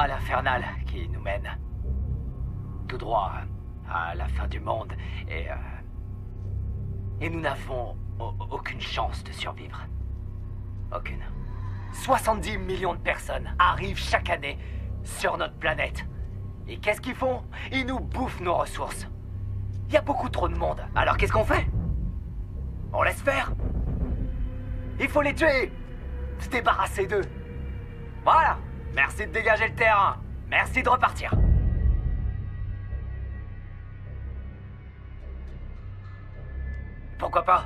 spirale infernale qui nous mène tout droit à la fin du monde et nous n'avons aucune chance de survivre. Aucune. 70 millions de personnes arrivent chaque année sur notre planète. Et qu'est-ce qu'ils font? Ils nous bouffent nos ressources. Il y a beaucoup trop de monde. Alors qu'est-ce qu'on fait? On laisse faire? Il faut les tuer! Se débarrasser d'eux. Voilà! Merci de dégager le terrain. Merci de repartir. Pourquoi pas?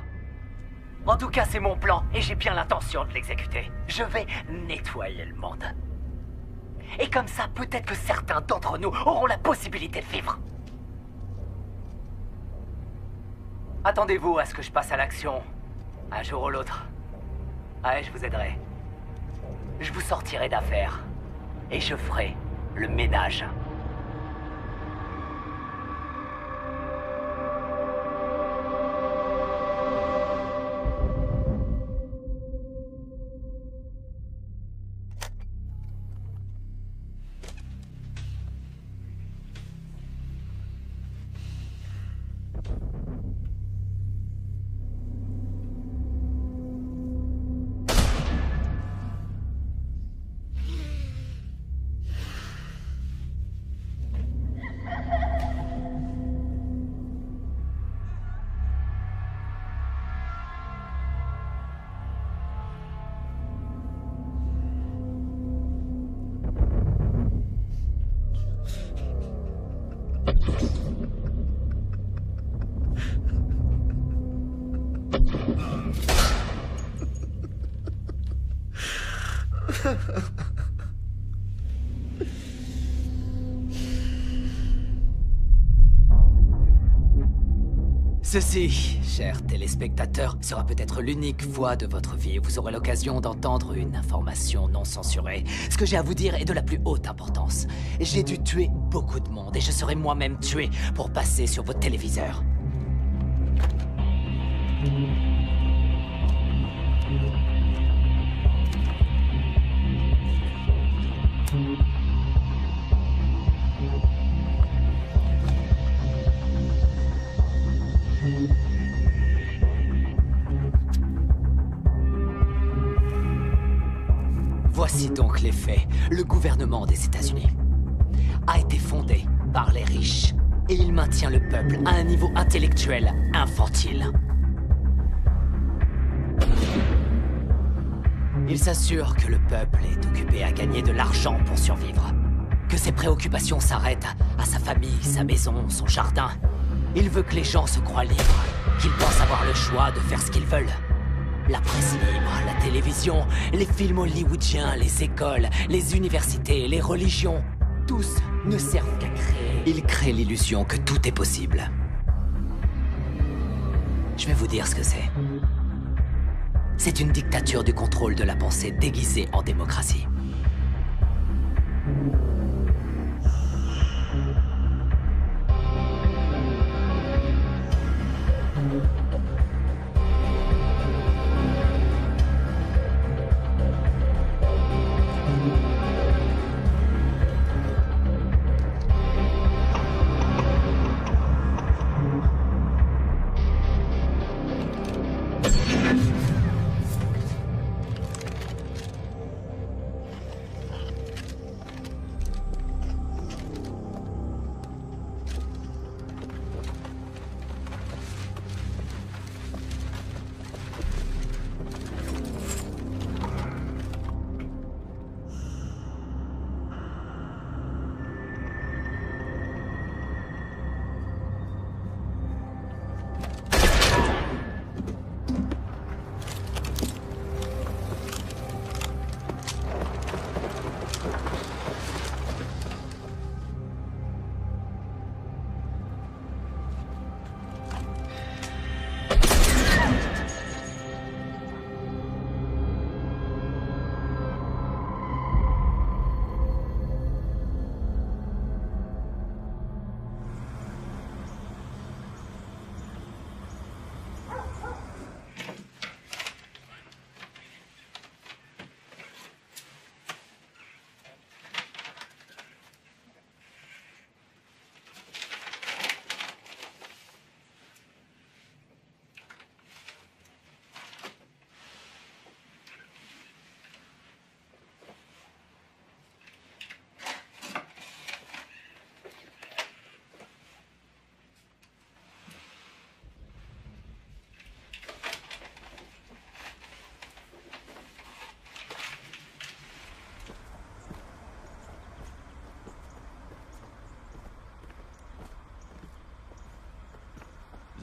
En tout cas, c'est mon plan et j'ai bien l'intention de l'exécuter. Je vais nettoyer le monde. Et comme ça, peut-être que certains d'entre nous auront la possibilité de vivre. Attendez-vous à ce que je passe à l'action, un jour ou l'autre. Ouais, je vous aiderai. Je vous sortirai d'affaires. Et je ferai le ménage. Ceci, chers téléspectateurs, sera peut-être l'unique fois de votre vie où vous aurez l'occasion d'entendre une information non censurée. Ce que j'ai à vous dire est de la plus haute importance. J'ai dû tuer beaucoup de monde et je serai moi-même tué pour passer sur vos téléviseurs. Voici donc les faits. Le gouvernement des États-Unis a été fondé par les riches et il maintient le peuple à un niveau intellectuel infantile. Il s'assure que le peuple est occupé à gagner de l'argent pour survivre, que ses préoccupations s'arrêtent à sa famille, sa maison, son jardin. Il veut que les gens se croient libres, qu'ils pensent avoir le choix de faire ce qu'ils veulent. La presse libre, la télévision, les films hollywoodiens, les écoles, les universités, les religions, tous ne servent qu'à créer. Ils créent l'illusion que tout est possible. Je vais vous dire ce que c'est. C'est une dictature du contrôle de la pensée déguisée en démocratie.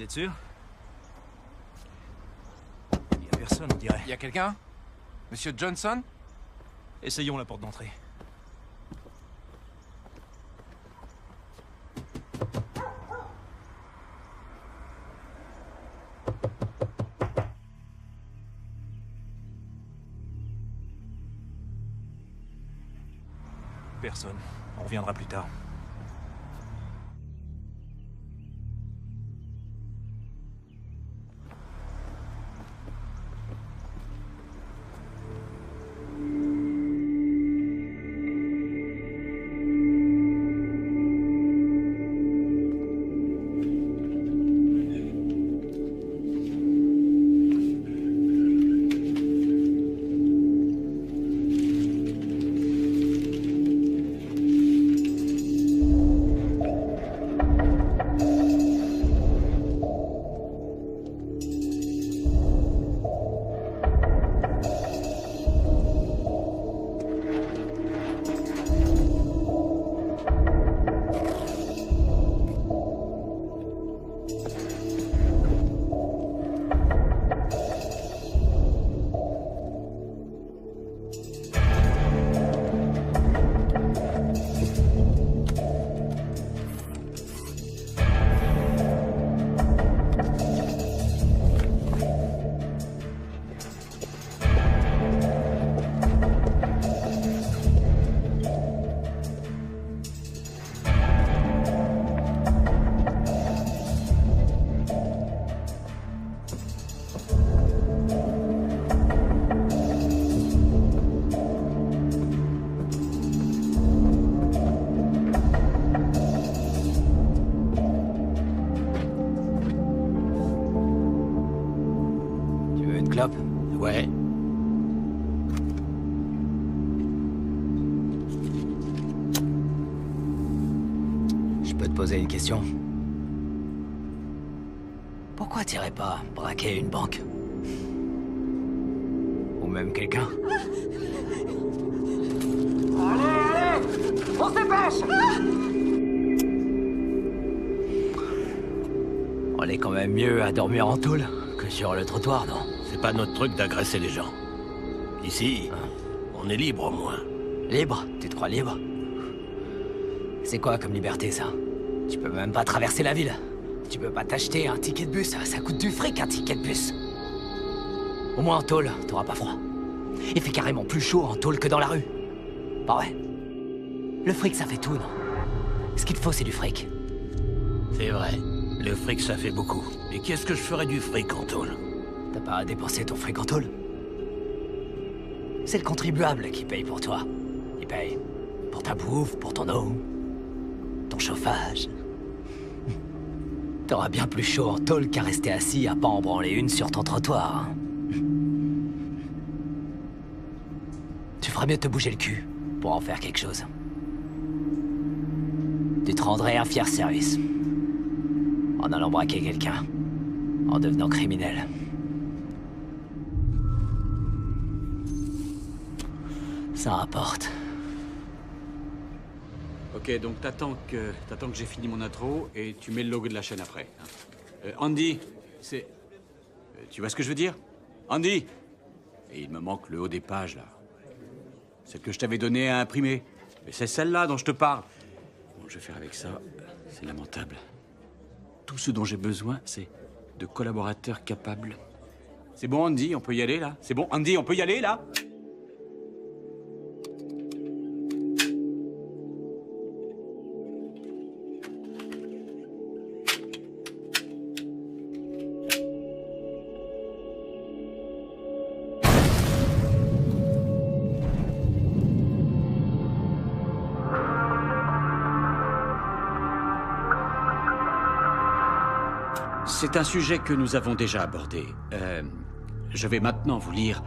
Vous êtes sûr? Il y a personne, on dirait. Il y a quelqu'un? Monsieur Johnson? Essayons la porte d'entrée. Personne. On reviendra plus tard. Ouais. Je peux te poser une question? Pourquoi t'irais pas braquer une banque? Ou même quelqu'un? Allez! On se dépêche! On est quand même mieux à dormir en tôle que sur le trottoir, non? C'est pas notre truc d'agresser les gens. Ici, on est libre au moins. Libre? Tu te crois libre? C'est quoi comme liberté, ça? Tu peux même pas traverser la ville. Tu peux pas t'acheter un ticket de bus. Ça coûte du fric, un ticket de bus. Au moins en tôle, t'auras pas froid. Il fait carrément plus chaud en tôle que dans la rue. Bah ouais. Le fric, ça fait tout, non? Ce qu'il te faut, c'est du fric. C'est vrai. Le fric, ça fait beaucoup. Mais qu'est-ce que je ferais du fric en tôle? T'as pas à dépenser ton fric en tôle. C'est le contribuable qui paye pour toi. Il paye pour ta bouffe, pour ton eau, ton chauffage. T'auras bien plus chaud en tôle qu'à rester assis à pas en branler une sur ton trottoir. Hein. Tu ferais mieux de te bouger le cul pour en faire quelque chose. Tu te rendrais un fier service. En allant braquer quelqu'un. En devenant criminel. Ça rapporte. Ok, donc t'attends que j'ai fini mon intro et tu mets le logo de la chaîne après. Hein. Andy, c'est... tu vois ce que je veux dire? Andy! Et il me manque le haut des pages, là. Celle que je t'avais donnée à imprimer. Mais c'est celle-là dont je te parle. Bon, je vais faire avec ça. C'est lamentable. Tout ce dont j'ai besoin, c'est de collaborateurs capables. C'est bon, Andy, on peut y aller, là? C'est bon, Andy, on peut y aller, là? C'est un sujet que nous avons déjà abordé. Je vais maintenant vous lire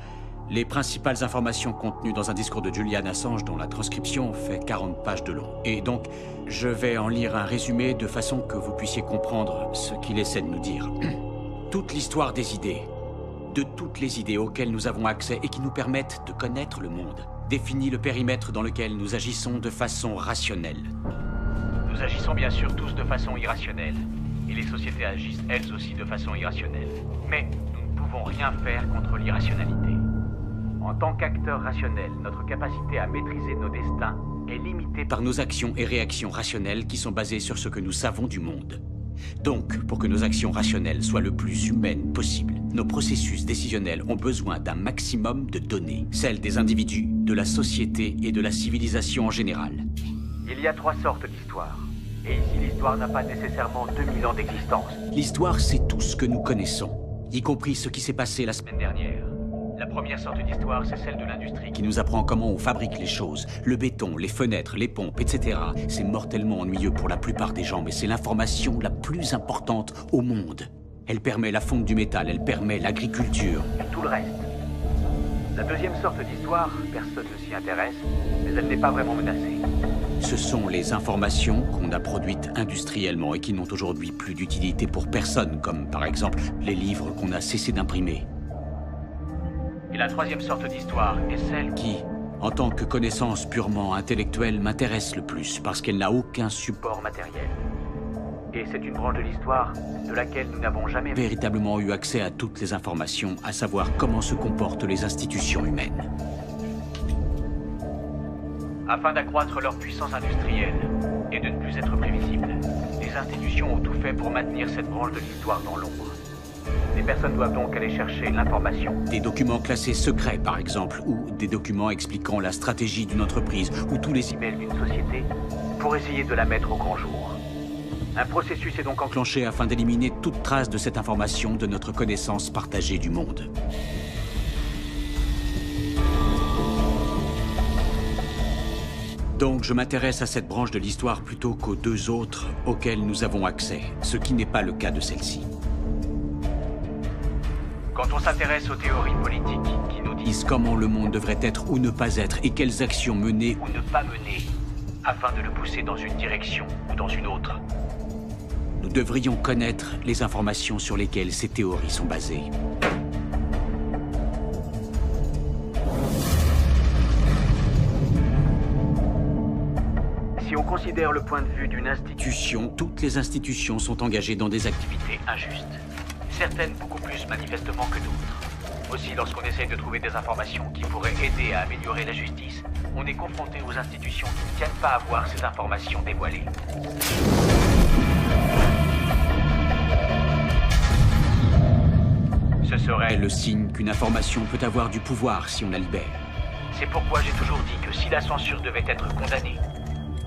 les principales informations contenues dans un discours de Julian Assange dont la transcription fait 40 pages de long. Et donc, je vais en lire un résumé de façon que vous puissiez comprendre ce qu'il essaie de nous dire. Toute l'histoire des idées, de toutes les idées auxquelles nous avons accès et qui nous permettent de connaître le monde, définit le périmètre dans lequel nous agissons de façon rationnelle. Nous agissons bien sûr tous de façon irrationnelle. et les sociétés agissent elles aussi de façon irrationnelle. Mais nous ne pouvons rien faire contre l'irrationalité. En tant qu'acteurs rationnels, notre capacité à maîtriser nos destins est limitée par nos actions et réactions rationnelles qui sont basées sur ce que nous savons du monde. Donc, pour que nos actions rationnelles soient le plus humaines possible, nos processus décisionnels ont besoin d'un maximum de données, celles des individus, de la société et de la civilisation en général. Il y a 3 sortes d'histoires. Et ici, l'histoire n'a pas nécessairement 2000 ans d'existence. L'histoire, c'est tout ce que nous connaissons, y compris ce qui s'est passé la semaine dernière. La première sorte d'histoire, c'est celle de l'industrie qui nous apprend comment on fabrique les choses. Le béton, les fenêtres, les pompes, etc. C'est mortellement ennuyeux pour la plupart des gens, mais c'est l'information la plus importante au monde. Elle permet la fonte du métal, elle permet l'agriculture. Et tout le reste. La deuxième sorte d'histoire, personne ne s'y intéresse, mais elle n'est pas vraiment menacée. Ce sont les informations qu'on a produites industriellement et qui n'ont aujourd'hui plus d'utilité pour personne, comme par exemple les livres qu'on a cessé d'imprimer. Et la troisième sorte d'histoire est celle qui, en tant que connaissance purement intellectuelle, m'intéresse le plus, parce qu'elle n'a aucun support matériel. Et c'est une branche de l'histoire de laquelle nous n'avons jamais véritablement eu accès à toutes les informations, à savoir comment se comportent les institutions humaines. Afin d'accroître leur puissance industrielle et de ne plus être prévisibles, les institutions ont tout fait pour maintenir cette branche de l'histoire dans l'ombre. Les personnes doivent donc aller chercher l'information. Des documents classés secrets, par exemple, ou des documents expliquant la stratégie d'une entreprise, ou tous les emails d'une société, pour essayer de la mettre au grand jour. Un processus est donc enclenché afin d'éliminer toute trace de cette information de notre connaissance partagée du monde. Donc je m'intéresse à cette branche de l'histoire plutôt qu'aux 2 autres auxquelles nous avons accès, ce qui n'est pas le cas de celle-ci. Quand on s'intéresse aux théories politiques qui nous disent comment le monde devrait être ou ne pas être et quelles actions mener ou ne pas mener afin de le pousser dans une direction ou dans une autre, nous devrions connaître les informations sur lesquelles ces théories sont basées. Si on considère le point de vue d'une institution, toutes les institutions sont engagées dans des activités injustes. Certaines beaucoup plus manifestement que d'autres. Aussi, lorsqu'on essaye de trouver des informations qui pourraient aider à améliorer la justice, on est confronté aux institutions qui ne tiennent pas à voir ces informations dévoilées. Ce serait le signe qu'une information peut avoir du pouvoir si on la libère. C'est pourquoi j'ai toujours dit que si la censure devait être condamnée,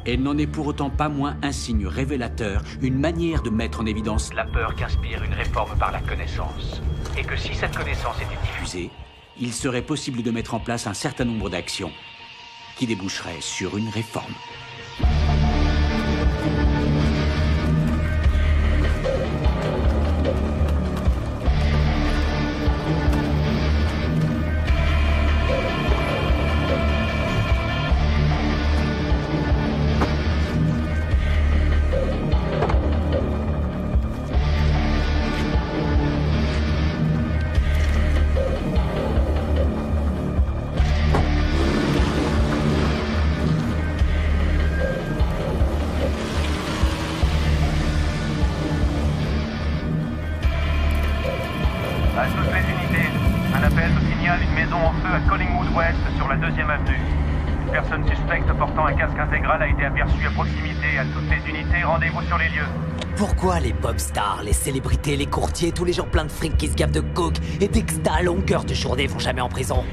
elle n'en est pour autant pas moins un signe révélateur, une manière de mettre en évidence la peur qu'inspire une réforme par la connaissance. Et que si cette connaissance était diffusée, il serait possible de mettre en place un certain nombre d'actions qui déboucheraient sur une réforme. À toutes les unités, un appel nous signale une maison en feu à Collingwood West sur la 2e avenue. Une personne suspecte portant un casque intégral a été aperçue à proximité. À toutes les unités, rendez-vous sur les lieux. Pourquoi les pop stars, les célébrités, les courtiers, tous les gens pleins de fric qui se gavent de coke et d'exta à longueur de journée vont jamais en prison?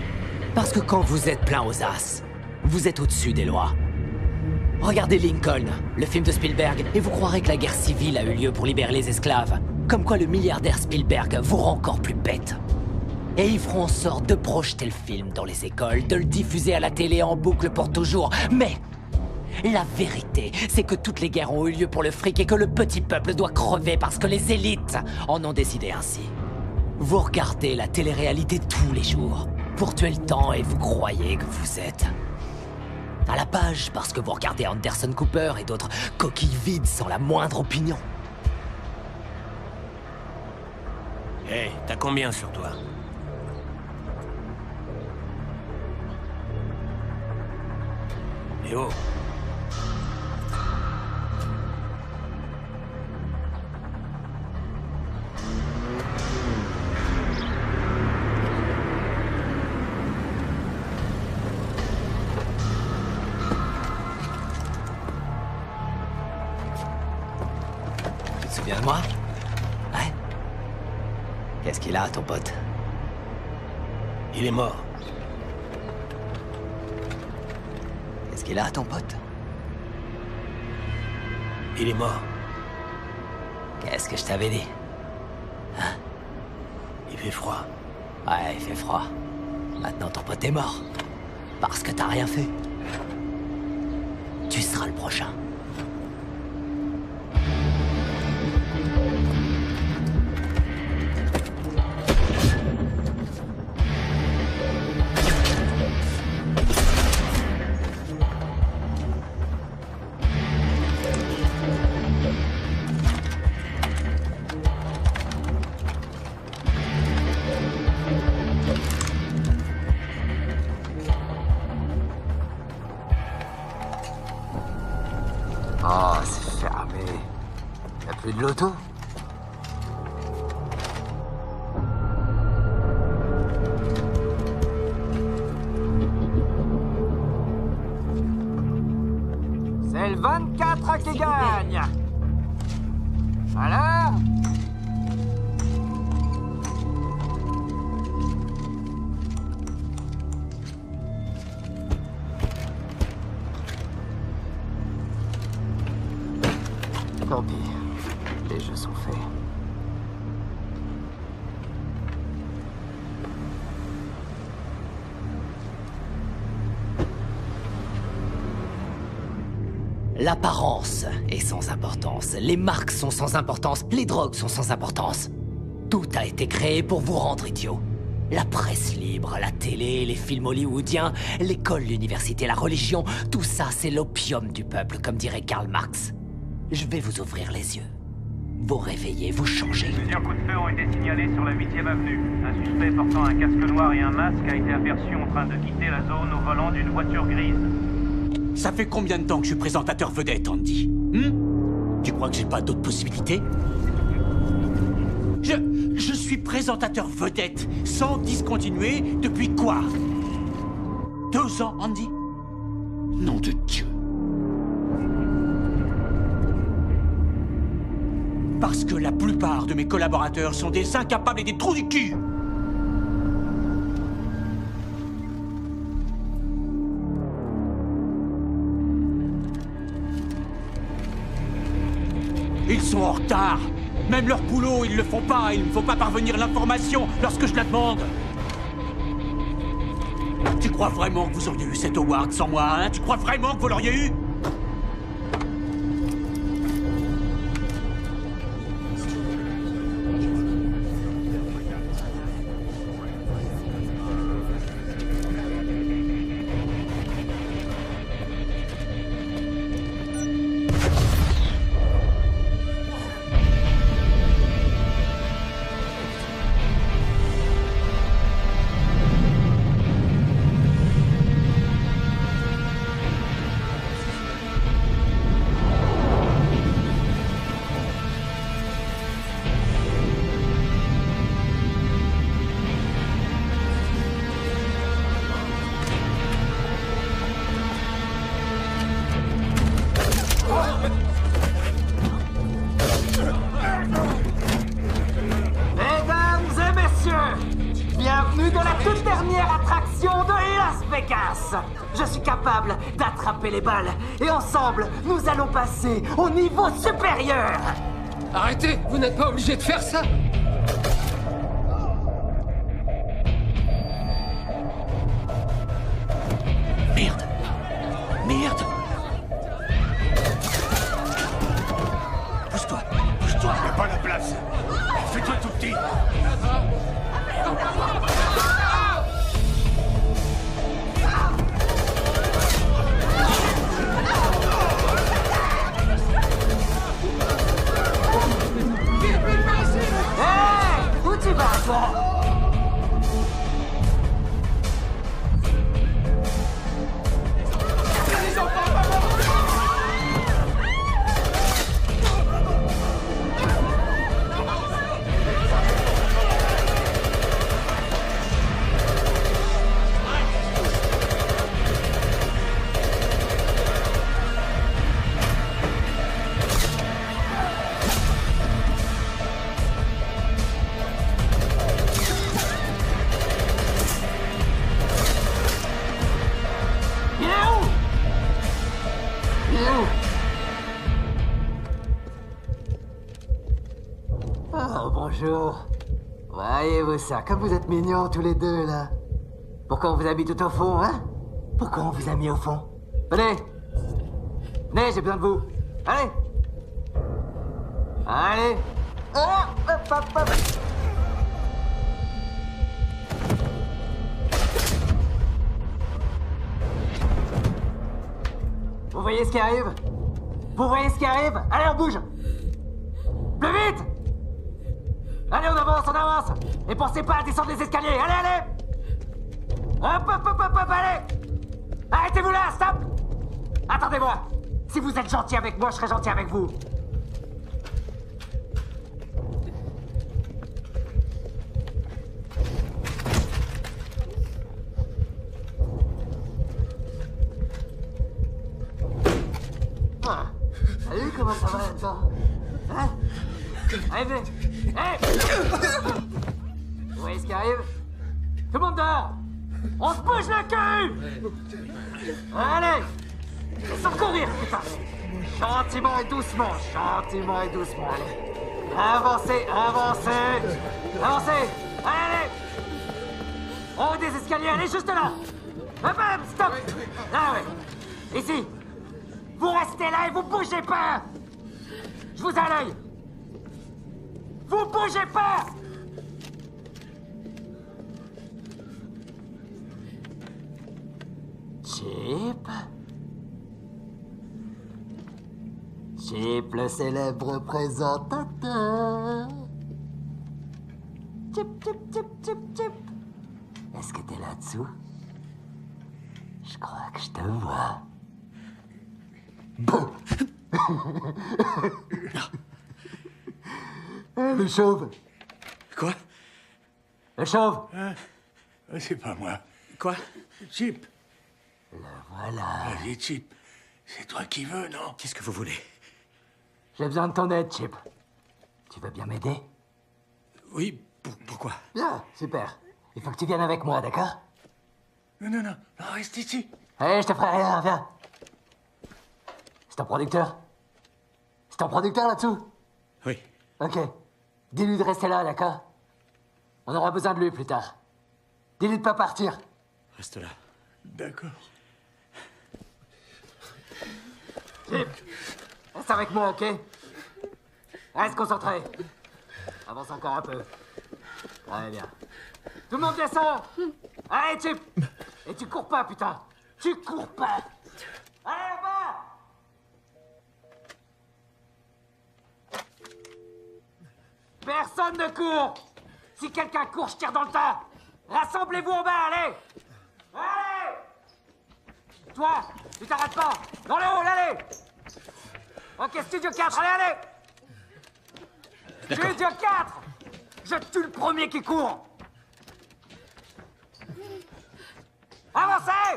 Parce que quand vous êtes plein aux as, vous êtes au-dessus des lois. Regardez Lincoln, le film de Spielberg, et vous croirez que la guerre civile a eu lieu pour libérer les esclaves. Comme quoi le milliardaire Spielberg vous rend encore plus bête. Et ils feront en sorte de projeter le film dans les écoles, de le diffuser à la télé en boucle pour toujours. Mais la vérité, c'est que toutes les guerres ont eu lieu pour le fric et que le petit peuple doit crever parce que les élites en ont décidé ainsi. Vous regardez la télé-réalité tous les jours pour tuer le temps et vous croyez que vous êtes à la page parce que vous regardez Anderson Cooper et d'autres coquilles vides sans la moindre opinion. Hé, t'as combien sur toi? Eh oh! souviens de moi? Ouais. Qu'est-ce qu'il a, ton pote? Il est mort. Qu'est-ce qu'il a, ton pote? Il est mort. Qu'est-ce que je t'avais dit? Hein? Il fait froid. Ouais, il fait froid. Maintenant, ton pote est mort. Parce que t'as rien fait. Tu seras le prochain. Oh, c'est fermé. Y'a plus de loto? C'est le 24 qui gagne. Voilà. Tant pis, les jeux sont faits. L'apparence est sans importance, les marques sont sans importance, les drogues sont sans importance. Tout a été créé pour vous rendre idiots. La presse libre, la télé, les films hollywoodiens, l'école, l'université, la religion, tout ça c'est l'opium du peuple, comme dirait Karl Marx. Je vais vous ouvrir les yeux. Vous réveillez, vous changez. Plusieurs coups de feu ont été signalés sur la 8e avenue. Un suspect portant un casque noir et un masque a été aperçu en train de quitter la zone au volant d'une voiture grise. Ça fait combien de temps que je suis présentateur vedette, Andy? Tu crois que j'ai pas d'autres possibilités? Je suis présentateur vedette, sans discontinuer, depuis quoi? 2 ans, Andy? Nom de Dieu. Parce que la plupart de mes collaborateurs sont des incapables et des trous du cul. Ils sont en retard. Même leur boulot, ils le font pas. Il ne faut pas parvenir l'information lorsque je la demande. Tu crois vraiment que vous auriez eu cet award sans moi, hein? Tu crois vraiment que vous l'auriez eu? Bienvenue dans la toute dernière attraction de Las Vegas. Je suis capable d'attraper les balles et ensemble, nous allons passer au niveau supérieur. Arrêtez, vous n'êtes pas obligé de faire ça. Merde. Merde. Pousse-toi. Pousse-toi. Y'a pas la place. Fais-toi tout petit. Hey, où tu vas, toi? Les enfants, Oh, bonjour. Voyez-vous ça, comme vous êtes mignons tous les deux, là. Pourquoi on vous a mis tout au fond, hein? Pourquoi on vous a mis au fond? Venez! Venez, j'ai besoin de vous. Allez! Allez! Oh, hop, hop, hop. Vous voyez ce qui arrive? Vous voyez ce qui arrive? Allez, on bouge! Plus vite! Allez, on avance! Et pensez pas à descendre les escaliers! Allez! Hop, allez! Arrêtez-vous là, stop! Attendez-moi! Si vous êtes gentil avec moi, je serai gentil avec vous. Ah. Salut, comment ça va là-dedans? Hein? Allez, venez! Hey! Vous voyez ce qui arrive? Tout le monde dehors! On se bouge le cul! Allez! Sans courir, putain! Gentiment et doucement, allez! Avancez! Allez! En haut des escaliers, allez juste là! Hop, stop! Là, ouais! Ici! Vous restez là et vous bougez pas! Je vous ai à l'œil! Vous bougez pas! Chip? Chip, le célèbre présentateur. Chip. Est-ce que t'es là-dessous? Je crois que je te vois. Bon. Le chauve. Quoi? Le chauve. C'est pas moi. Quoi? Chip. Le voilà. Vas-y, Chip. C'est toi qui veux, non? Qu'est-ce que vous voulez? J'ai besoin de ton aide, Chip. Tu veux bien m'aider? Oui, pourquoi? Bien, super. Il faut que tu viennes avec moi, d'accord? Non, reste ici. Allez, je te ferai rien, viens. C'est ton producteur? C'est ton producteur là-dessous? Oui. Ok. Dis-lui de rester là, d'accord? On aura besoin de lui plus tard. Dis-lui de pas partir. Reste là. D'accord. Chip, reste avec moi, ok? Reste concentré. Avance encore un peu. Très bien. Tout le monde descend. Allez, Chip. Et tu cours pas, putain. Tu cours pas. Allez, là-bas. Personne ne court. Si quelqu'un court, je tire dans le tas. Rassemblez-vous en bas, allez. Allez. Toi, tu t'arrêtes pas. Dans le hall, allez. Ok, Studio 4, allez. Studio 4. Je tue le premier qui court. Avancez.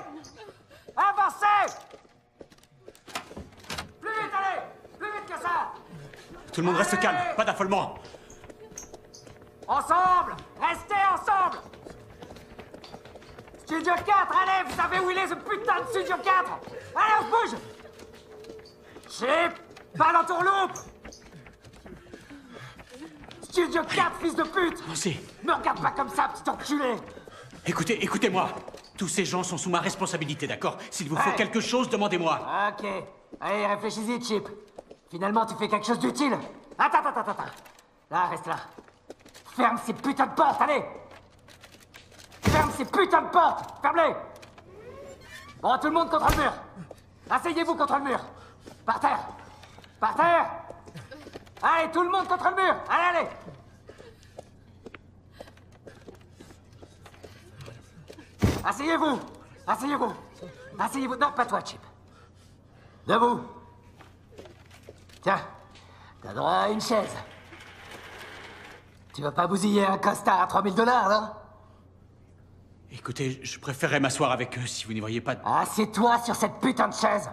Plus vite, allez. Plus vite que ça. Tout le monde reste calme, pas d'affolement. Ensemble. Restez ensemble. Studio 4, allez, vous savez où il est, ce putain de Studio 4. Allez, on se bouge. Chip, pas l'entourloupe. Studio 4, fils de pute. Pensez. Me regarde pas comme ça, petit enculé. Écoutez-moi. Tous ces gens sont sous ma responsabilité, d'accord? S'il vous faut Ouais. quelque chose, demandez-moi. Ok. Allez, réfléchis-y, Chip. Finalement, tu fais quelque chose d'utile. Attends. Là, reste là. Ferme ces putains de portes, allez. Ferme ces putains de portes. Ferme-les. Bon, tout le monde contre le mur. Asseyez-vous contre le mur. Par terre. Allez, tout le monde contre le mur. Allez. Asseyez-vous. Non, pas toi, Chip. Debout. Tiens, t'as droit à une chaise. Tu vas pas bousiller un costard à $3000, non? Écoutez, je préférerais m'asseoir avec eux si vous n'y voyez pas de... Assieds-toi sur cette putain de chaise.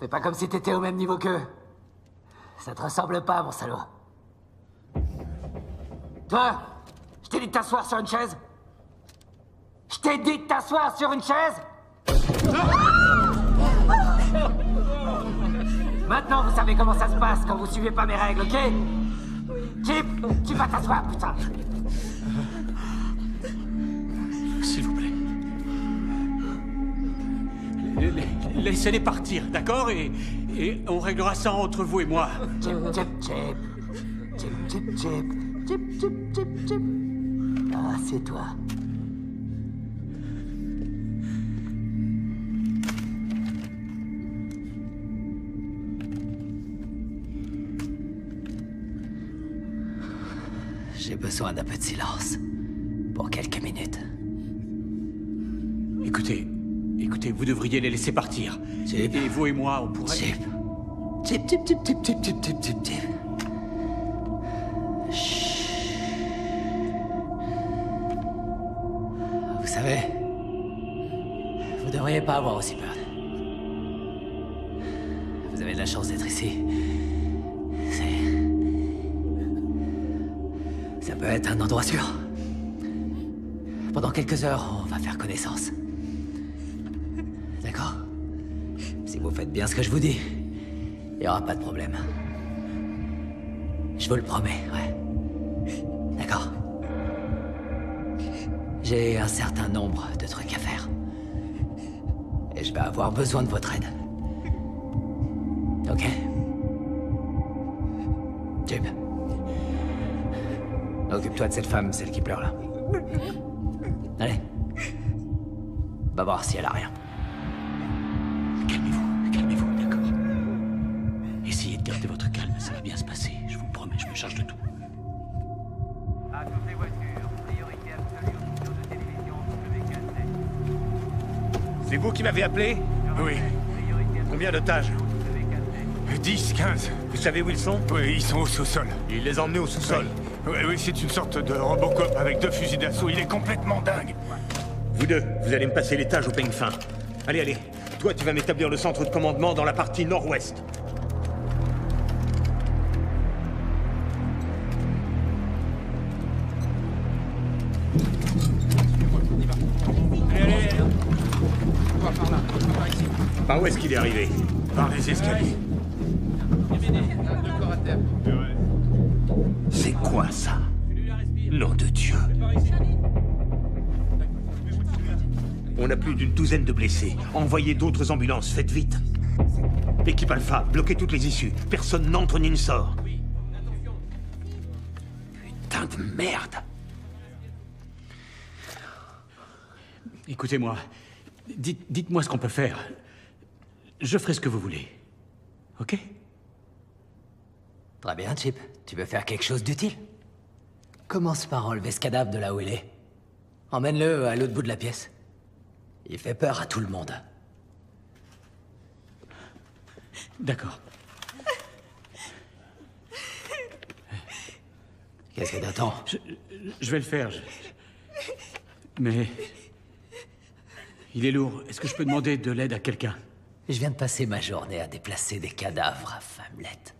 Fais pas comme si t'étais au même niveau qu'eux. Ça te ressemble pas, mon salaud. Toi, je t'ai dit de t'asseoir sur une chaise. Maintenant, vous savez comment ça se passe quand vous suivez pas mes règles, ok? Chip, tu vas t'asseoir, putain. S'il vous plaît. Laissez-les partir, d'accord, et on réglera ça entre vous et moi. Chip, chip, chip. Chip, chip, chip. Chip, chip, chip, chip. Ah, c'est toi. J'ai besoin d'un peu de silence. Pour quelques minutes. Écoutez, vous devriez les laisser partir. Chip. Et vous et moi, on pourrait... Chip. Chip, chip, chip, chip, chip, chip, chip, chip, chip. Chut. Vous savez, vous devriez pas avoir aussi peur. Vous avez de la chance d'être ici. Ça peut être un endroit sûr. Pendant quelques heures, on va faire connaissance. D'accord? Si vous faites bien ce que je vous dis, il n'y aura pas de problème. Je vous le promets, ouais. D'accord? J'ai un certain nombre de trucs à faire. Et je vais avoir besoin de votre aide. Ok? Chip. Occupe-toi de cette femme, celle qui pleure là. Allez. Va voir si elle a rien. Calmez-vous, d'accord. Essayez de garder votre calme, ça va bien se passer. Je vous promets, je me charge de tout. À toutes les voitures, priorité absolue aux signaux de télévision WKC. C'est vous qui m'avez appelé? Oui. Combien d'otages? 10, 15. Vous savez où ils sont? Oui, ils sont au sous-sol. Il les a emmenés au sous-sol. Oui, c'est une sorte de Robocop avec 2 fusils d'assaut. Il est complètement dingue. Vous deux, vous allez me passer l'étage au peigne fin. Allez. Toi, tu vas m'établir le centre de commandement dans la partie nord-ouest. Allez. On va par là, par ici. Par où est-ce qu'il est arrivé? Par les escaliers. Le corps à terre. C'est quoi ça? Nom de Dieu. On a plus d'une douzaine de blessés. Envoyez d'autres ambulances, faites vite. Équipe Alpha, bloquez toutes les issues. Personne n'entre ni ne sort. Putain de merde. Écoutez-moi, dites-moi ce qu'on peut faire. Je ferai ce que vous voulez. Ok? Très bien, Chip. Tu veux faire quelque chose d'utile? Commence par enlever ce cadavre de là où il est. Emmène-le à l'autre bout de la pièce. Il fait peur à tout le monde. D'accord. Qu'est-ce que t'attends? Je vais le faire. Mais... il est lourd. Est-ce que je peux demander de l'aide à quelqu'un? Je viens de passer ma journée à déplacer des cadavres, femmelette.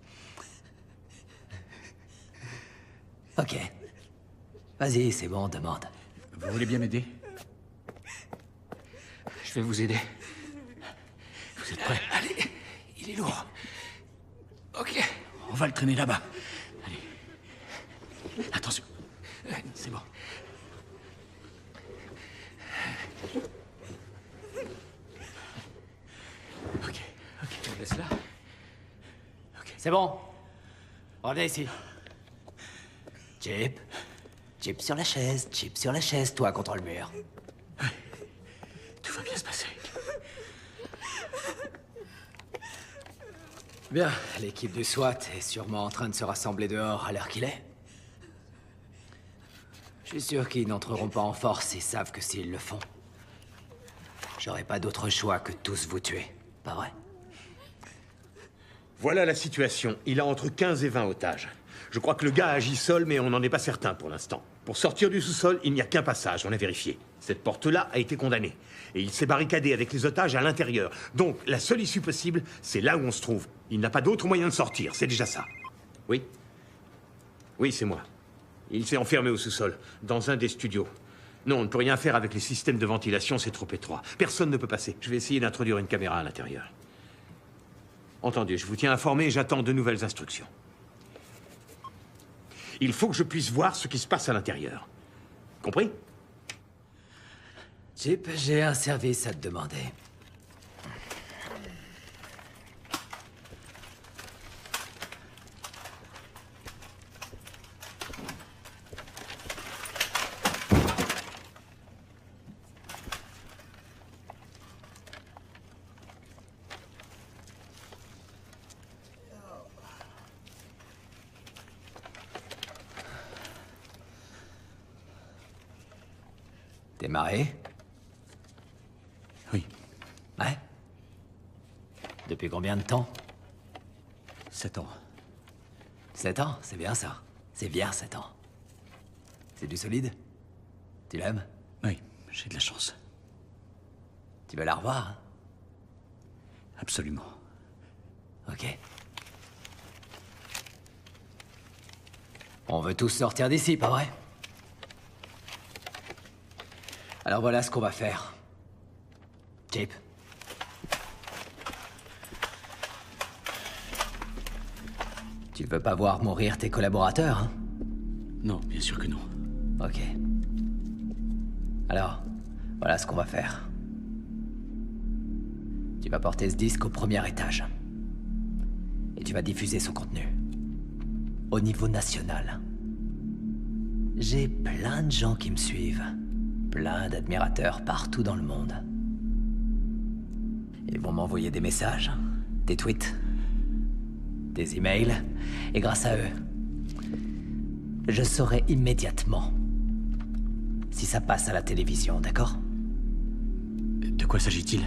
Ok. Vas-y, c'est bon, demande. Vous voulez bien m'aider? Je vais vous aider. Vous êtes prêts? Allez, il est lourd. Ok. On va le traîner là-bas. Allez. Attention. C'est bon. Ok. On laisse là. Ok. C'est bon. Revenez ici. Chip. Chip sur la chaise, Chip sur la chaise, toi contre le mur. Tout va bien se passer. Bien, l'équipe du SWAT est sûrement en train de se rassembler dehors à l'heure qu'il est. Je suis sûr qu'ils n'entreront pas en force et savent que s'ils le font, j'aurai pas d'autre choix que de tous vous tuer, pas vrai? Voilà la situation. Il a entre 15 et 20 otages. Je crois que le gars agit seul, mais on n'en est pas certain pour l'instant. Pour sortir du sous-sol, il n'y a qu'un passage, on a vérifié. Cette porte-là a été condamnée. Et il s'est barricadé avec les otages à l'intérieur. Donc, la seule issue possible, c'est là où on se trouve. Il n'a pas d'autre moyen de sortir, c'est déjà ça. Oui? Oui, c'est moi. Il s'est enfermé au sous-sol, dans un des studios. Non, on ne peut rien faire avec les systèmes de ventilation, c'est trop étroit. Personne ne peut passer. Je vais essayer d'introduire une caméra à l'intérieur. Entendu, je vous tiens informé et j'attends de nouvelles instructions. Il faut que je puisse voir ce qui se passe à l'intérieur. Compris? Chip, j'ai un service à te demander. T'es marié? Oui. Ouais? Depuis combien de temps? 7 ans. 7 ans, c'est bien ça. C'est bien 7 ans. C'est du solide? Tu l'aimes? Oui, j'ai de la chance. Tu veux la revoir? Hein? Absolument. Ok. On veut tous sortir d'ici, pas vrai? Alors voilà ce qu'on va faire. Chip. Tu veux pas voir mourir tes collaborateurs, hein? Non, bien sûr que non. Ok. Alors, voilà ce qu'on va faire. Tu vas porter ce disque au premier étage. Et tu vas diffuser son contenu. Au niveau national. J'ai plein de gens qui me suivent. Plein d'admirateurs partout dans le monde. Ils vont m'envoyer des messages, des tweets, des emails, et grâce à eux, je saurai immédiatement si ça passe à la télévision, d'accord? De quoi s'agit-il?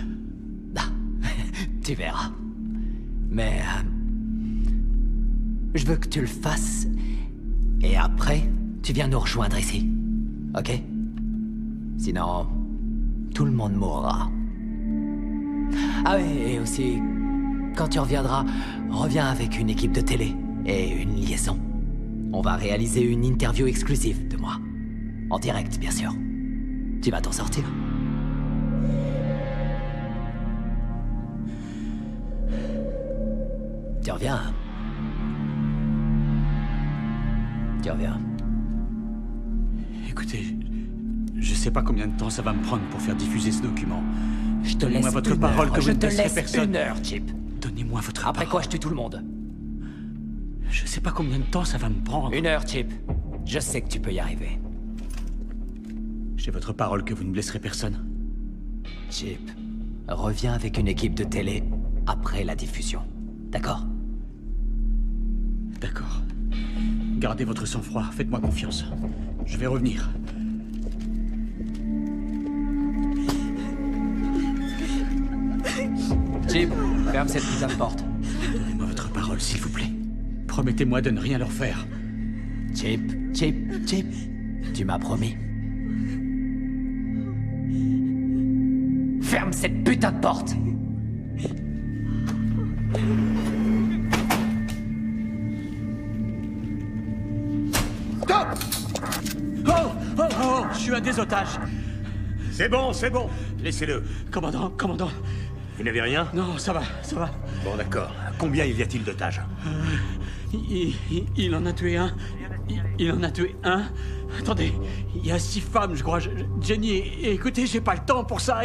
Ah, tu verras. Mais je veux que tu le fasses, et après, tu viens nous rejoindre ici, ok? Sinon, tout le monde mourra. Ah oui, et aussi, quand tu reviendras, reviens avec une équipe de télé et une liaison. On va réaliser une interview exclusive de moi. En direct, bien sûr. Tu vas t'en sortir. Tu reviens, hein? Tu reviens. Écoutez, je sais pas combien de temps ça va me prendre pour faire diffuser ce document. Je te laisse Donnez-moi votre parole que vous ne laisserez personne. Une heure, Chip. Donnez-moi votre parole. Après quoi, je tue tout le monde. Je sais pas combien de temps ça va me prendre. 1 heure, Chip. Je sais que tu peux y arriver. J'ai votre parole que vous ne blesserez personne. Chip, reviens avec une équipe de télé après la diffusion. D'accord? D'accord. Gardez votre sang-froid, faites-moi confiance. Je vais revenir. Chip, ferme cette putain de porte. Donnez-moi votre parole, s'il vous plaît. Promettez-moi de ne rien leur faire. Chip, tu m'as promis. Ferme cette putain de porte! Stop! Oh, je suis un des otages. C'est bon. Laissez-le. Commandant. Vous n'avez rien? Non, ça va. Bon, d'accord. Combien y a-t-il d'otages? Il en a tué un. Il en a tué un. Attendez, il y a 6 femmes, je crois. Jenny, écoutez, j'ai pas le temps pour ça.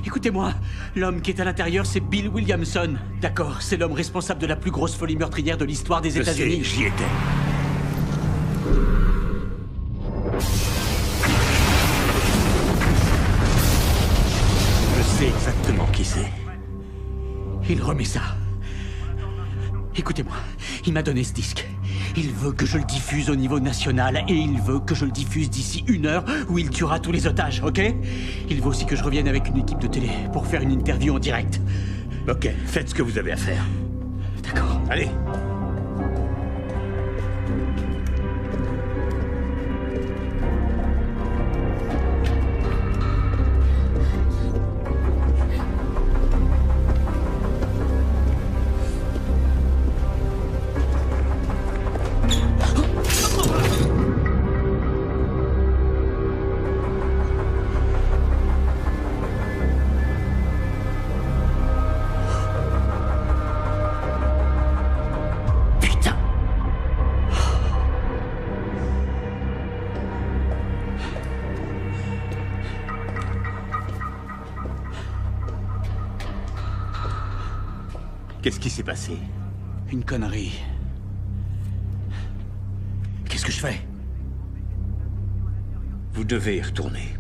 Écoutez-moi. L'homme qui est à l'intérieur, c'est Bill Williamson. D'accord, c'est l'homme responsable de la plus grosse folie meurtrière de l'histoire des États-Unis. J'y étais. Je sais exactement qui c'est. Il remet ça. Écoutez-moi, il m'a donné ce disque. Il veut que je le diffuse au niveau national et il veut que je le diffuse d'ici 1 heure où il tuera tous les otages, ok? Il veut aussi que je revienne avec une équipe de télé pour faire une interview en direct. Ok, faites ce que vous avez à faire. D'accord. Allez. Qu'est-ce qui s'est passé? Une connerie. Qu'est-ce que je fais? Vous devez y retourner.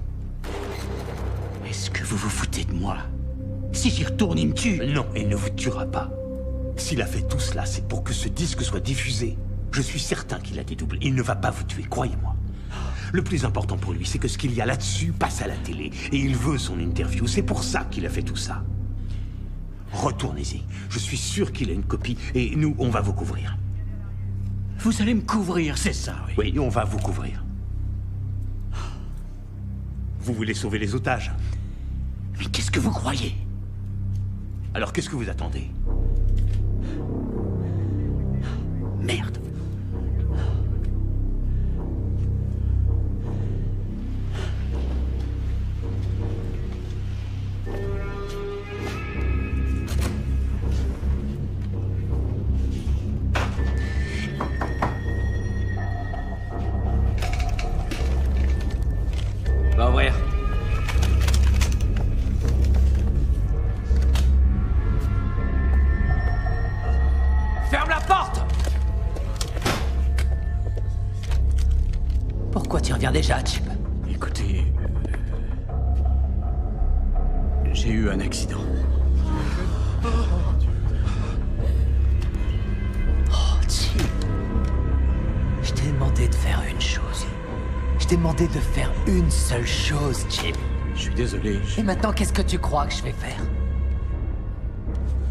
Est-ce que vous vous foutez de moi? Si j'y retourne, il me tue. Non, il ne vous tuera pas. S'il a fait tout cela, c'est pour que ce disque soit diffusé. Je suis certain qu'il a des doubles. Il ne va pas vous tuer, croyez-moi. Le plus important pour lui, c'est que ce qu'il y a là-dessus passe à la télé. Et il veut son interview. C'est pour ça qu'il a fait tout ça. Retournez-y. Je suis sûr qu'il a une copie. Et nous, on va vous couvrir. Vous allez me couvrir, c'est ça, oui? Oui, on va vous couvrir. Vous voulez sauver les otages? Mais qu'est-ce que vous croyez? Alors qu'est-ce que vous attendez? Merde. Va ouvrir. Ferme la porte! Pourquoi tu reviens déjà, Chip? Écoutez... j'ai eu un accident. Oh, Chip. Je t'ai demandé de faire une chose. Je t'ai demandé de faire une seule chose, Chip. Je suis désolé. Et maintenant, qu'est-ce que tu crois que je vais faire?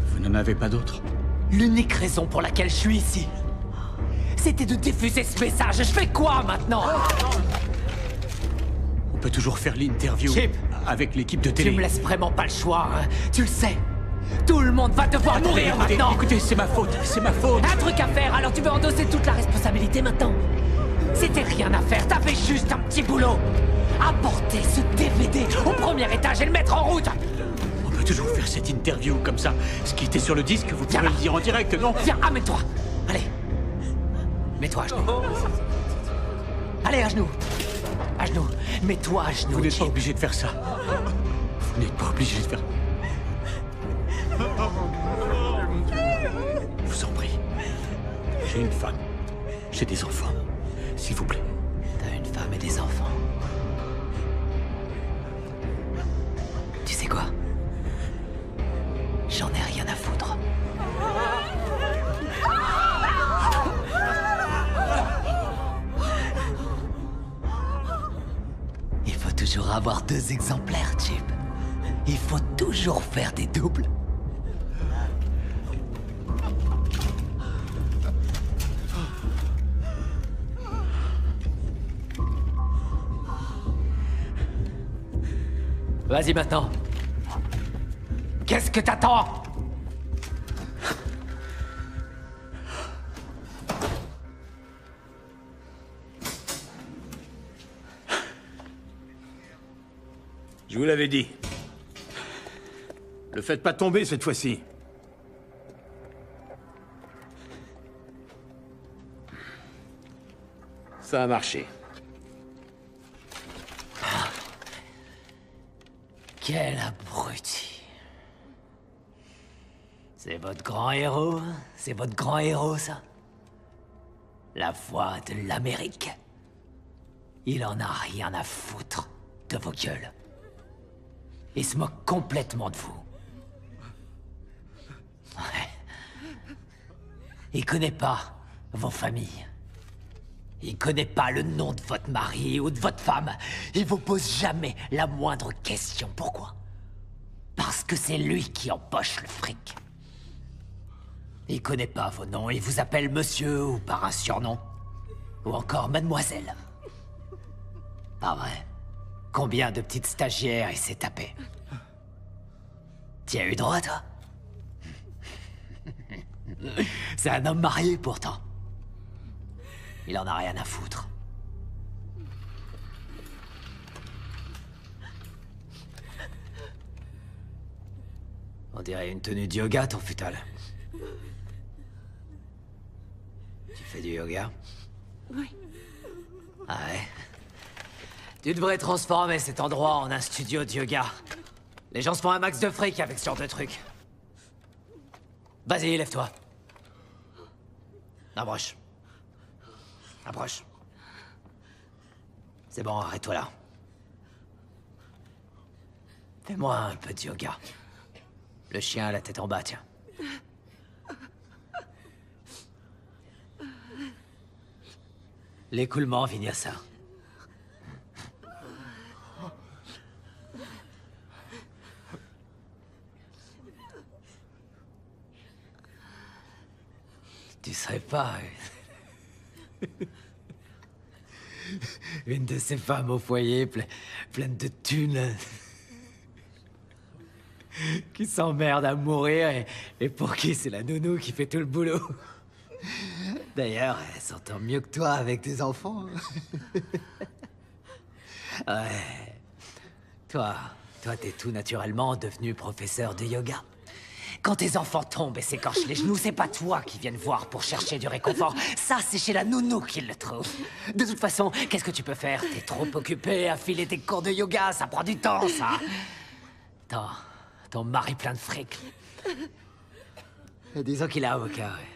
Vous n'en avez pas d'autre? L'unique raison pour laquelle je suis ici, c'était de diffuser ce message. Je fais quoi maintenant? On peut toujours faire l'interview Chip, avec l'équipe de télé. tu me laisses vraiment pas le choix, hein? Tu le sais. Tout le monde va devoir mourir maintenant. Écoutez, c'est ma faute, c'est ma faute. Un truc à faire, alors tu veux endosser toute la responsabilité maintenant? C'était rien à faire, t'avais juste un petit boulot. Apporter ce DVD au premier étage et le mettre en route. On peut toujours faire cette interview comme ça. Ce qui était sur le disque, vous pouvez le dire en direct, non? Viens, amène-toi. Allez. Mets-toi à genoux. Allez, à genoux. À genoux. Mets-toi à genoux. Vous n'êtes pas Chip. obligé de faire ça. Vous n'êtes pas obligé de faire... Je vous en prie. J'ai une femme. J'ai des enfants. S'il vous plaît. T'as une femme et des enfants. Tu sais quoi? J'en ai rien à foutre. Il faut toujours avoir 2 exemplaires, Chip. Il faut toujours faire des doubles. Vas-y maintenant. Qu'est-ce que t'attends? Je vous l'avais dit. Le faites pas tomber cette fois-ci. Ça a marché. Quel abruti. C'est votre grand héros? C'est votre grand héros, ça? La voix de l'Amérique. Il en a rien à foutre de vos gueules. Il se moque complètement de vous. Ouais. Il connaît pas vos familles. Il connaît pas le nom de votre mari ou de votre femme. Il vous pose jamais la moindre question. Pourquoi? Parce que c'est lui qui empoche le fric. Il connaît pas vos noms. Il vous appelle monsieur ou par un surnom. Ou encore mademoiselle. Pas vrai? Combien de petites stagiaires il s'est tapé? T'y as eu droit, toi? C'est un homme marié, pourtant. Il en a rien à foutre. On dirait une tenue de yoga, ton futal. Tu fais du yoga? Oui. Ah ouais? Tu devrais transformer cet endroit en un studio de yoga. Les gens se font un max de fric avec ce genre de truc. Vas-y, lève-toi. Approche. Approche. C'est bon, arrête-toi là. Fais-moi un peu de yoga. Le chien a la tête en bas, tiens. L'écoulement, Vinyasa. Tu serais pas... une de ces femmes au foyer pleine de thunes... qui s'emmerde à mourir et pour qui c'est la nounou qui fait tout le boulot. D'ailleurs, elle s'entend mieux que toi avec tes enfants. Ouais. Toi, t'es tout naturellement devenu professeur de yoga. Quand tes enfants tombent et s'écorchent les genoux, c'est pas toi qui viennent voir pour chercher du réconfort. Ça, c'est chez la nounou qu'ils le trouvent. De toute façon, qu'est-ce que tu peux faire? T'es trop occupé à filer tes cours de yoga, ça prend du temps, ça. Ton mari plein de fric. Disons qu'il est avocat, ouais.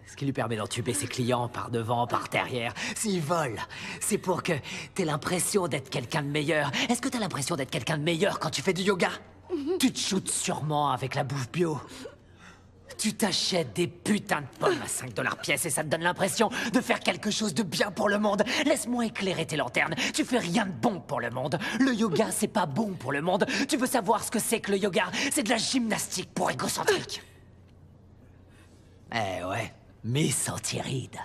Ce qui lui permet d'entuber ses clients par devant, par derrière. S'il vole, c'est pour que t'aies l'impression d'être quelqu'un de meilleur. Est-ce que t'as l'impression d'être quelqu'un de meilleur quand tu fais du yoga? Tu te shootes sûrement avec la bouffe bio. Tu t'achètes des putains de pommes à 5 $ pièce et ça te donne l'impression de faire quelque chose de bien pour le monde. Laisse-moi éclairer tes lanternes. Tu fais rien de bon pour le monde. Le yoga, c'est pas bon pour le monde. Tu veux savoir ce que c'est que le yoga? C'est de la gymnastique pour égocentriques. Eh ouais, Miss Antiride.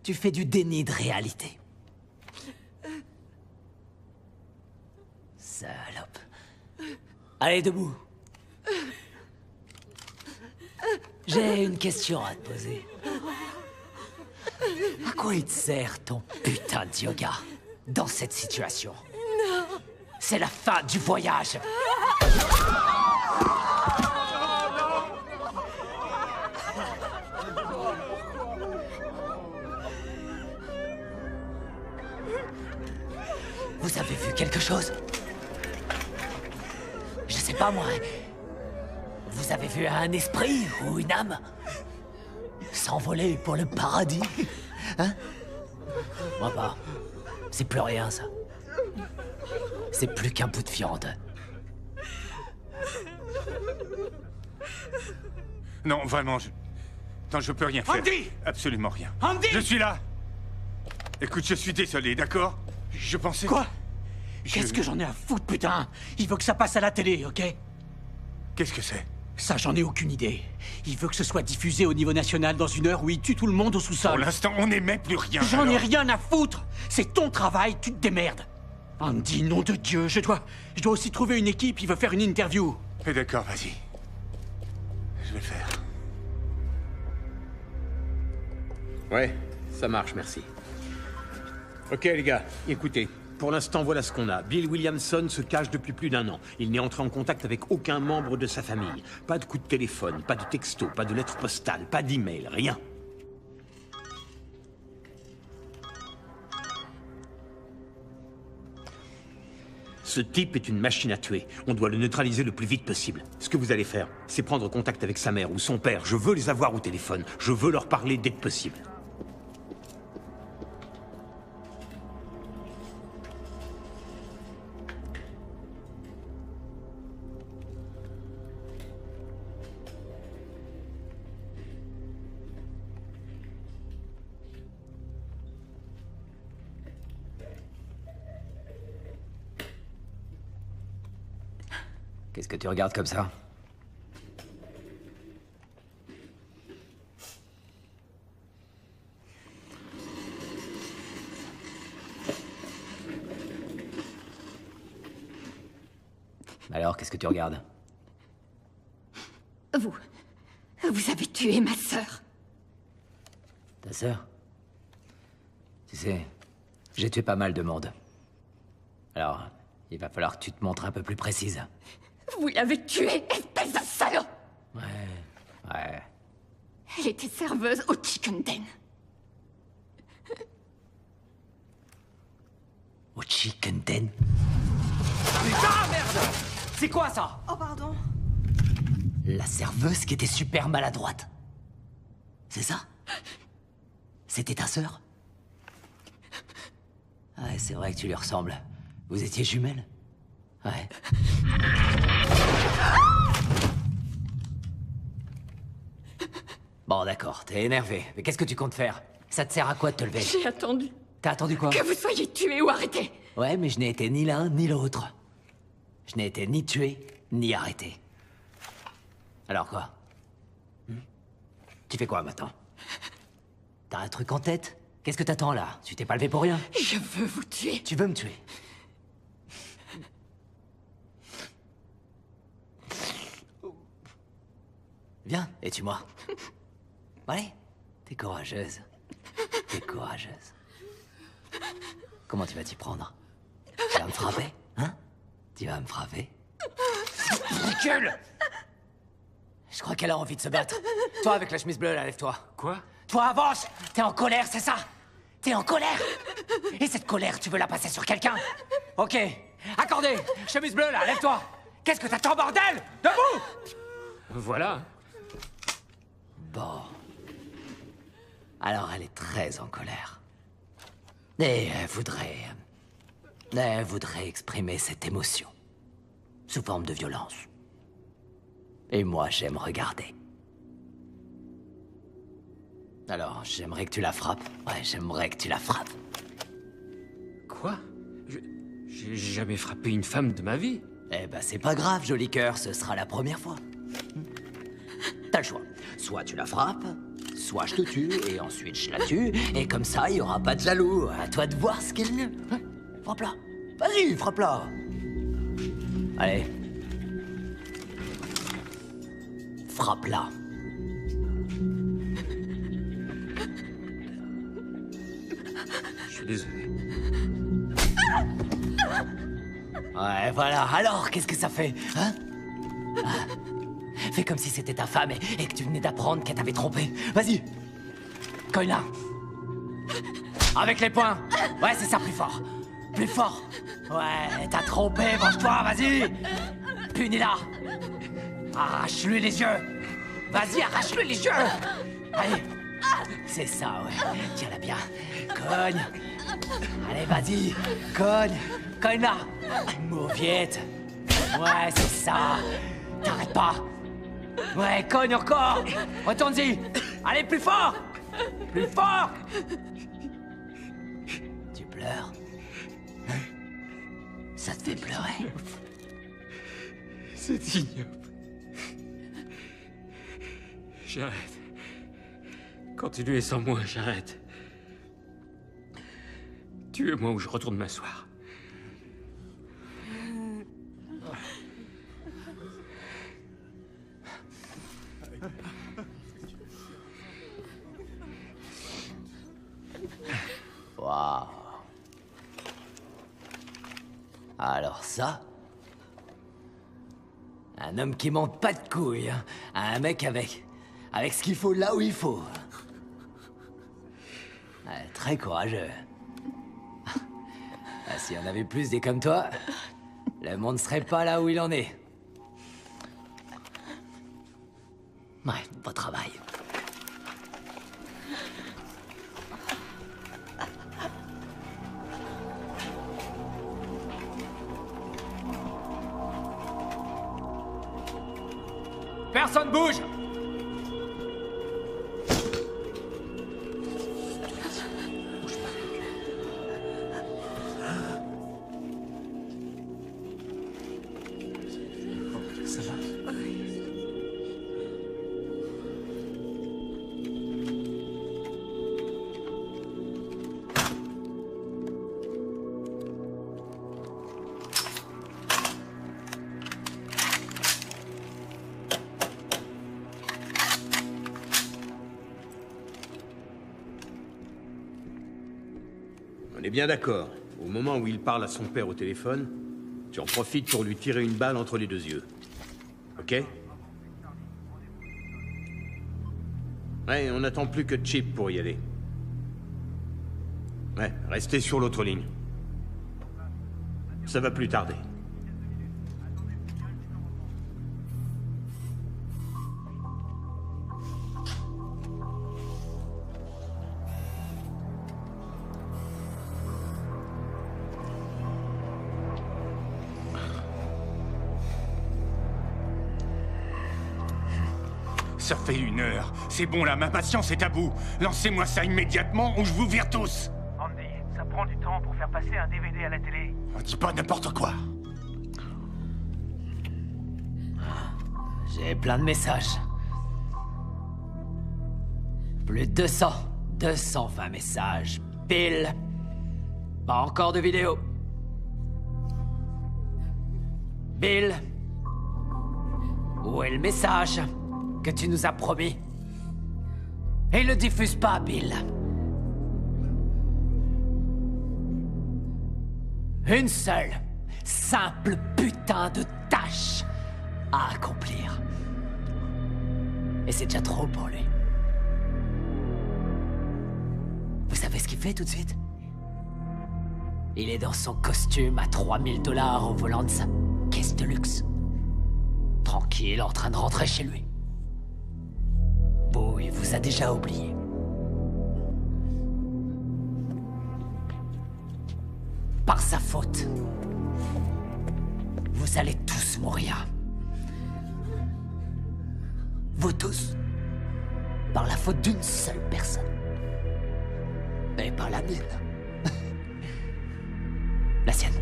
Tu fais du déni de réalité. Salope. Allez, debout. J'ai une question à te poser. À quoi il te sert ton putain de yoga dans cette situation? Non. C'est la fin du voyage. Vous avez vu quelque chose? Je sais pas moi. Vous avez vu un esprit ou une âme s'envoler pour le paradis? Hein? Moi pas. C'est plus rien, ça. C'est plus qu'un bout de viande. Non, vraiment, Non, je peux rien faire. Andy! Absolument rien. Andy! Je suis là! Écoute, je suis désolé, d'accord? Je pensais... Quoi? Qu'est-ce que j'en ai à foutre, putain? Il veut que ça passe à la télé, ok? Qu'est-ce que c'est? Ça, j'en ai aucune idée. Il veut que ce soit diffusé au niveau national dans une heure où il tue tout le monde au sous-sol. Pour l'instant, on n'émet plus rien. J'en ai rien à foutre. C'est ton travail, tu te démerdes. Andy, nom de Dieu, je dois aussi trouver une équipe, il veut faire une interview. Eh d'accord, vas-y. Je vais le faire. Ouais, ça marche, merci. Ok, les gars, écoutez. Pour l'instant, voilà ce qu'on a. Bill Williamson se cache depuis plus d'1 an. Il n'est entré en contact avec aucun membre de sa famille. Pas de coup de téléphone, pas de texto, pas de lettre postale, pas d'email, rien. Ce type est une machine à tuer. On doit le neutraliser le plus vite possible. Ce que vous allez faire, c'est prendre contact avec sa mère ou son père. Je veux les avoir au téléphone. Je veux leur parler dès que possible. Qu'est-ce que tu regardes comme ça? Alors, qu'est-ce que tu regardes? Vous avez tué ma sœur. Ta sœur? Tu sais, j'ai tué pas mal de monde. Alors, il va falloir que tu te montres un peu plus précise. Vous l'avez tuée, espèce de salaud! Ouais. Elle était serveuse au Chicken Den. Au Chicken Den? Putain, merde! C'est quoi ça? Oh, pardon. La serveuse qui était super maladroite. C'est ça? C'était ta sœur? Ouais, c'est vrai que tu lui ressembles. Vous étiez jumelles? Ouais. Bon, d'accord, t'es énervé. Mais qu'est-ce que tu comptes faire? Ça te sert à quoi de te lever? J'ai attendu. T'as attendu quoi? Que vous soyez tué ou arrêté. Ouais, mais je n'ai été ni l'un ni l'autre. Je n'ai été ni tué, ni arrêté. Alors quoi? Tu fais quoi maintenant? T'as un truc en tête? Qu'est-ce que t'attends là? Tu t'es pas levé pour rien? Je veux vous tuer. Tu veux me tuer? Viens, et tue-moi. Allez, t'es courageuse. T'es courageuse. Comment tu vas t'y prendre? Tu vas me frapper, hein? Tu vas me frapper? Ridicule! Je crois qu'elle a envie de se battre. Toi, avec la chemise bleue, là, lève-toi. Quoi? Toi, avance! T'es en colère, c'est ça? T'es en colère! Et cette colère, tu veux la passer sur quelqu'un? Ok. Accordé! Chemise bleue, là, lève-toi! Qu'est-ce que t'attends, bordel? Debout! Voilà. Bon. Alors, elle est très en colère. Et elle voudrait exprimer cette émotion. Sous forme de violence. Et moi, j'aime regarder. Alors, j'aimerais que tu la frappes. Ouais, j'aimerais que tu la frappes. Quoi? J'ai jamais frappé une femme de ma vie. Eh ben, c'est pas grave, joli cœur, ce sera la première fois. T'as le choix. Soit tu la frappes, soit je te tue, et ensuite je la tue, et comme ça, il y aura pas de jaloux. À toi de voir ce qui est le mieux. Hein? Frappe-la. Vas-y, frappe-la. Allez. Frappe-la. Je suis désolé. Ouais, voilà. Alors, qu'est-ce que ça fait, hein? Fais comme si c'était ta femme et que tu venais d'apprendre qu'elle t'avait trompé. Vas-y. Cogne-la. Avec les poings. Ouais, c'est ça, plus fort. Plus fort. Ouais, t'as trompé, venge-toi, vas-y. Punis-la. Arrache-lui les yeux. Vas-y, arrache-lui les yeux. Allez. C'est ça, ouais. Tiens-la bien. Cogne. Allez, vas-y. Cogne. Cogne-la. Mauviette. Ouais, c'est ça. T'arrêtes pas. Ouais, cogne encore. Retourne-y. Allez, plus fort. Plus fort. Tu pleures? Hein? Ça te fait pleurer? C'est ignoble. J'arrête. Continuez sans moi, j'arrête. Tuez-moi ou je retourne m'asseoir. Waouh. Alors ça... Un homme qui monte pas de couilles, hein. Un mec avec ce qu'il faut là où il faut. Très courageux. S'il y en avait plus des comme toi, le monde serait pas là où il en est. Ouais, beau travail. Personne bouge! Ça va? On est bien d'accord. Au moment où il parle à son père au téléphone, tu en profites pour lui tirer une balle entre les deux yeux. Ok? Ouais, on n'attend plus que Chip pour y aller. Ouais, restez sur l'autre ligne. Ça va plus tarder. Ça fait 1 heure. C'est bon là, ma patience est à bout. Lancez-moi ça immédiatement ou je vous vire tous. Andy, ça prend du temps pour faire passer un DVD à la télé. On dit pas n'importe quoi. J'ai plein de messages. Plus de 220 messages. Pile. Pas encore de vidéo. Bill. Où est le message que tu nous as promis? Et le diffuse pas, Bill. Une seule, simple putain de tâche à accomplir. Et c'est déjà trop pour lui. Vous savez ce qu'il fait tout de suite? Il est dans son costume à 3000 $ au volant de sa caisse de luxe. Tranquille, en train de rentrer chez lui. Bon, il vous a déjà oublié. Par sa faute, vous allez tous mourir. Vous tous. Par la faute d'une seule personne. Et pas la mienne. La sienne.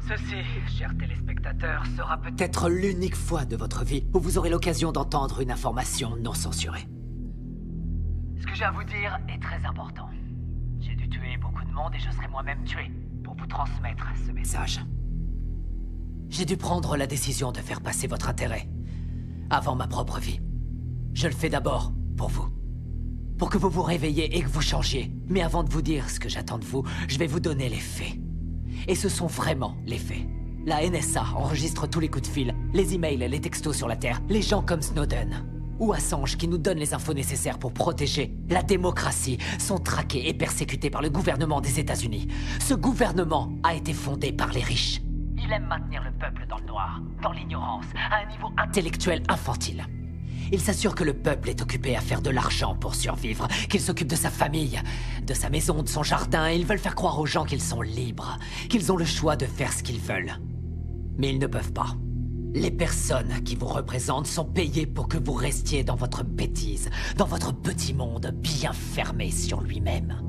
Ceci, chers téléspectateurs, sera peut-être l'unique fois de votre vie où vous aurez l'occasion d'entendre une information non censurée. Ce que j'ai à vous dire est très important. J'ai dû tuer beaucoup de monde et je serai moi-même tué pour vous transmettre ce message. J'ai dû prendre la décision de faire passer votre intérêt avant ma propre vie. Je le fais d'abord pour vous. Pour que vous vous réveilliez et que vous changiez. Mais avant de vous dire ce que j'attends de vous, je vais vous donner les faits. Et ce sont vraiment les faits. La NSA enregistre tous les coups de fil, les emails, les textos sur la Terre, les gens comme Snowden ou Assange qui nous donnent les infos nécessaires pour protéger la démocratie sont traqués et persécutés par le gouvernement des États-Unis. Ce gouvernement a été fondé par les riches. Il aime maintenir le peuple dans le noir, dans l'ignorance, à un niveau intellectuel infantile. Il s'assure que le peuple est occupé à faire de l'argent pour survivre, qu'il s'occupe de sa famille, de sa maison, de son jardin, et ils veulent faire croire aux gens qu'ils sont libres, qu'ils ont le choix de faire ce qu'ils veulent. Mais ils ne peuvent pas. Les personnes qui vous représentent sont payées pour que vous restiez dans votre bêtise, dans votre petit monde bien fermé sur lui-même.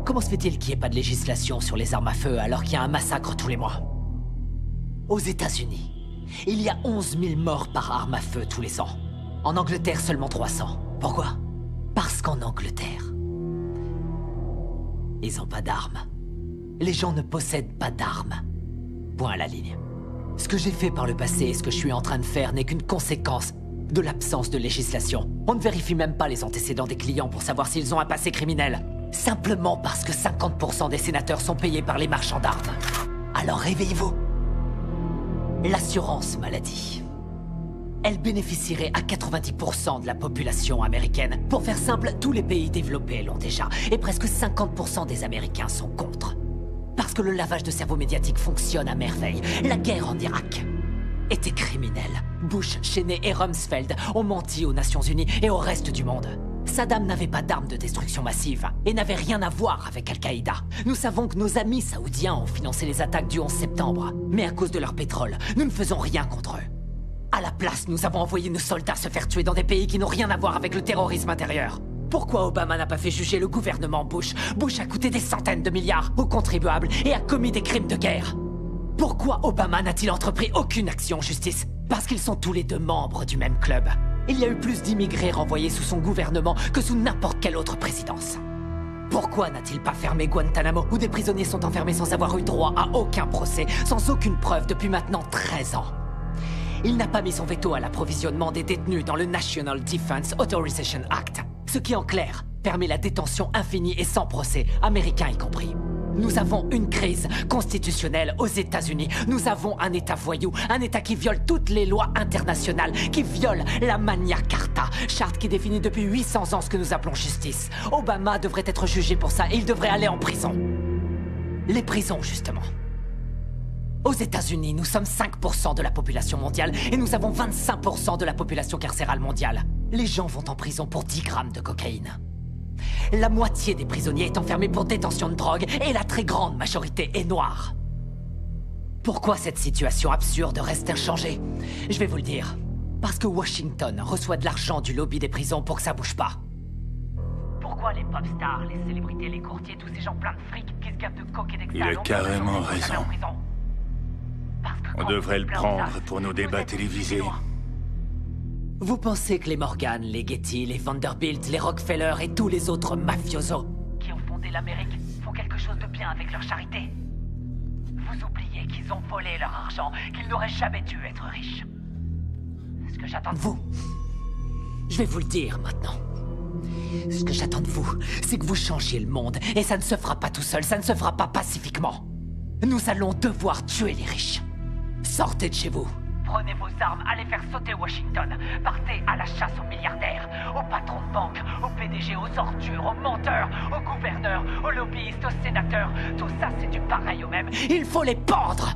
Comment se fait-il qu'il n'y ait pas de législation sur les armes à feu alors qu'il y a un massacre tous les mois? Aux États-Unis, il y a 11 000 morts par arme à feu tous les ans. En Angleterre, seulement 300. Pourquoi? Parce qu'en Angleterre, ils n'ont pas d'armes. Les gens ne possèdent pas d'armes. Point à la ligne. Ce que j'ai fait par le passé et ce que je suis en train de faire n'est qu'une conséquence de l'absence de législation. On ne vérifie même pas les antécédents des clients pour savoir s'ils ont un passé criminel. Simplement parce que 50% des sénateurs sont payés par les marchands d'armes. Alors réveillez-vous. L'assurance maladie. Elle bénéficierait à 90% de la population américaine. Pour faire simple, tous les pays développés l'ont déjà. Et presque 50% des Américains sont contre. Parce que le lavage de cerveau médiatique fonctionne à merveille. La guerre en Irak était criminelle. Bush, Cheney et Rumsfeld ont menti aux Nations Unies et au reste du monde. Saddam n'avait pas d'armes de destruction massive et n'avait rien à voir avec Al-Qaïda. Nous savons que nos amis saoudiens ont financé les attaques du 11 septembre. Mais à cause de leur pétrole, nous ne faisons rien contre eux. À la place, nous avons envoyé nos soldats se faire tuer dans des pays qui n'ont rien à voir avec le terrorisme intérieur. Pourquoi Obama n'a pas fait juger le gouvernement Bush? Bush a coûté des centaines de milliards aux contribuables et a commis des crimes de guerre. Pourquoi Obama n'a-t-il entrepris aucune action en justice? Parce qu'ils sont tous les deux membres du même club. Il y a eu plus d'immigrés renvoyés sous son gouvernement que sous n'importe quelle autre présidence. Pourquoi n'a-t-il pas fermé Guantanamo, où des prisonniers sont enfermés sans avoir eu droit à aucun procès, sans aucune preuve depuis maintenant 13 ans? Il n'a pas mis son veto à l'approvisionnement des détenus dans le National Defense Authorization Act, ce qui en clair permet la détention infinie et sans procès, américains y compris. Nous avons une crise constitutionnelle aux États-Unis. Nous avons un État voyou, un État qui viole toutes les lois internationales, qui viole la Magna Carta, charte qui définit depuis 800 ans ce que nous appelons justice. Obama devrait être jugé pour ça et il devrait aller en prison. Les prisons, justement. Aux États-Unis, nous sommes 5% de la population mondiale et nous avons 25% de la population carcérale mondiale. Les gens vont en prison pour 10 grammes de cocaïne. La moitié des prisonniers est enfermée pour détention de drogue et la très grande majorité est noire. Pourquoi cette situation absurde reste inchangée? Je vais vous le dire. Parce que Washington reçoit de l'argent du lobby des prisons pour que ça bouge pas. Pourquoi les pop stars, les célébrités, les courtiers, tous ces gens pleins de fric qui se gavent de coke et d'extase? Il a carrément raison. On devrait le prendre pour nos débats télévisés. Vous pensez que les Morgan, les Getty, les Vanderbilt, les Rockefeller et tous les autres mafiosos qui ont fondé l'Amérique font quelque chose de bien avec leur charité? Vous oubliez qu'ils ont volé leur argent, qu'ils n'auraient jamais dû être riches. Ce que j'attends de vous, je vais vous le dire maintenant. Ce que j'attends de vous, c'est que vous changiez le monde. Et ça ne se fera pas tout seul, ça ne se fera pas pacifiquement. Nous allons devoir tuer les riches. Sortez de chez vous. Prenez vos armes, allez faire sauter Washington. Partez à la chasse aux milliardaires, aux patrons de banque, aux PDG, aux ordures, aux menteurs, aux gouverneurs, aux lobbyistes, aux sénateurs. Tout ça, c'est du pareil au même. Il faut les pendre.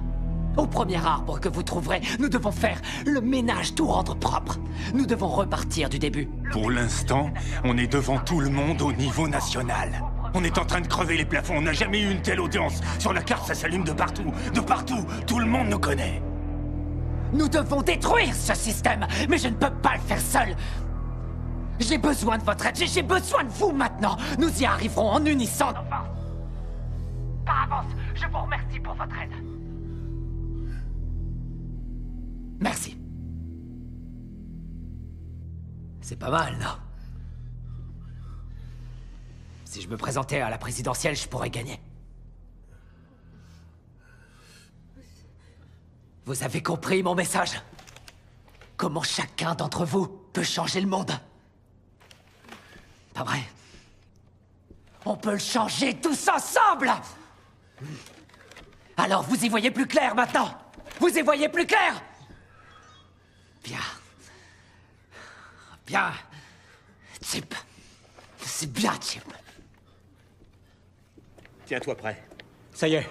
Au premier arbre que vous trouverez, nous devons faire le ménage, tout rendre propre. Nous devons repartir du début. Pour l'instant, on est devant tout le monde au niveau national. On est en train de crever les plafonds, on n'a jamais eu une telle audience. Sur la carte, ça s'allume de partout. De partout, tout le monde nous connaît. Nous devons détruire ce système, mais je ne peux pas le faire seul. J'ai besoin de votre aide, j'ai besoin de vous maintenant. Nous y arriverons en unissant nos forces. Par avance, je vous remercie pour votre aide. Merci. C'est pas mal, non? Si je me présentais à la présidentielle, je pourrais gagner. Vous avez compris mon message? Comment chacun d'entre vous peut changer le monde? Pas vrai? On peut le changer tous ensemble! Alors vous y voyez plus clair maintenant? Vous y voyez plus clair? Bien. Bien. Chip. C'est bien, Chip. Tiens-toi prêt. Ça y est.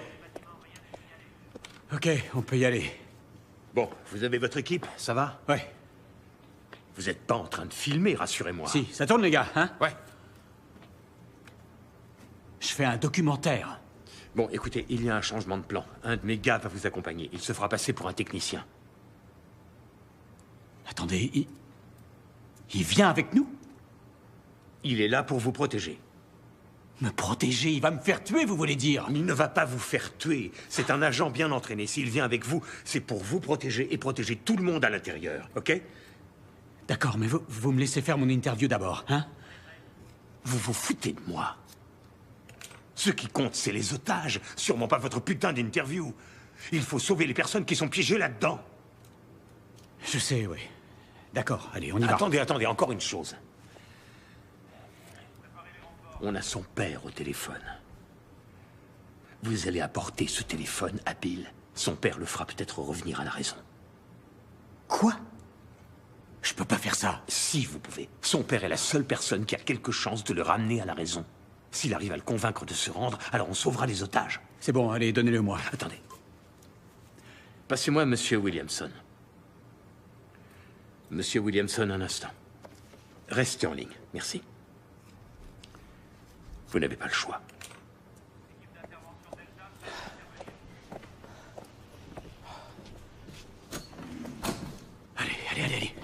Ok, on peut y aller. Bon, vous avez votre équipe, ça va? Ouais. Vous n'êtes pas en train de filmer, rassurez-moi. Si, ça tourne les gars, hein? Ouais. Je fais un documentaire. Bon, écoutez, il y a un changement de plan. Un de mes gars va vous accompagner. Il se fera passer pour un technicien. Attendez, il vient avec nous? Il est là pour vous protéger. Me protéger? Il va me faire tuer, vous voulez dire? Il ne va pas vous faire tuer. C'est un agent bien entraîné. S'il vient avec vous, c'est pour vous protéger et protéger tout le monde à l'intérieur, ok? D'accord, mais vous me laissez faire mon interview d'abord, hein? Vous vous foutez de moi. Ce qui compte, c'est les otages, sûrement pas votre putain d'interview. Il faut sauver les personnes qui sont piégées là-dedans. Je sais, oui. D'accord, allez, on y va. Attendez, encore une chose. On a son père au téléphone. Vous allez apporter ce téléphone à Bill. Son père le fera peut-être revenir à la raison. Quoi? Je peux pas faire ça. Si, vous pouvez. Son père est la seule personne qui a quelque chance de le ramener à la raison. S'il arrive à le convaincre de se rendre, alors on sauvera les otages. C'est bon, allez, donnez-le-moi. Attendez. Passez-moi Monsieur Williamson. Monsieur Williamson, un instant. Restez en ligne, merci. Vous n'avez pas le choix. Allez.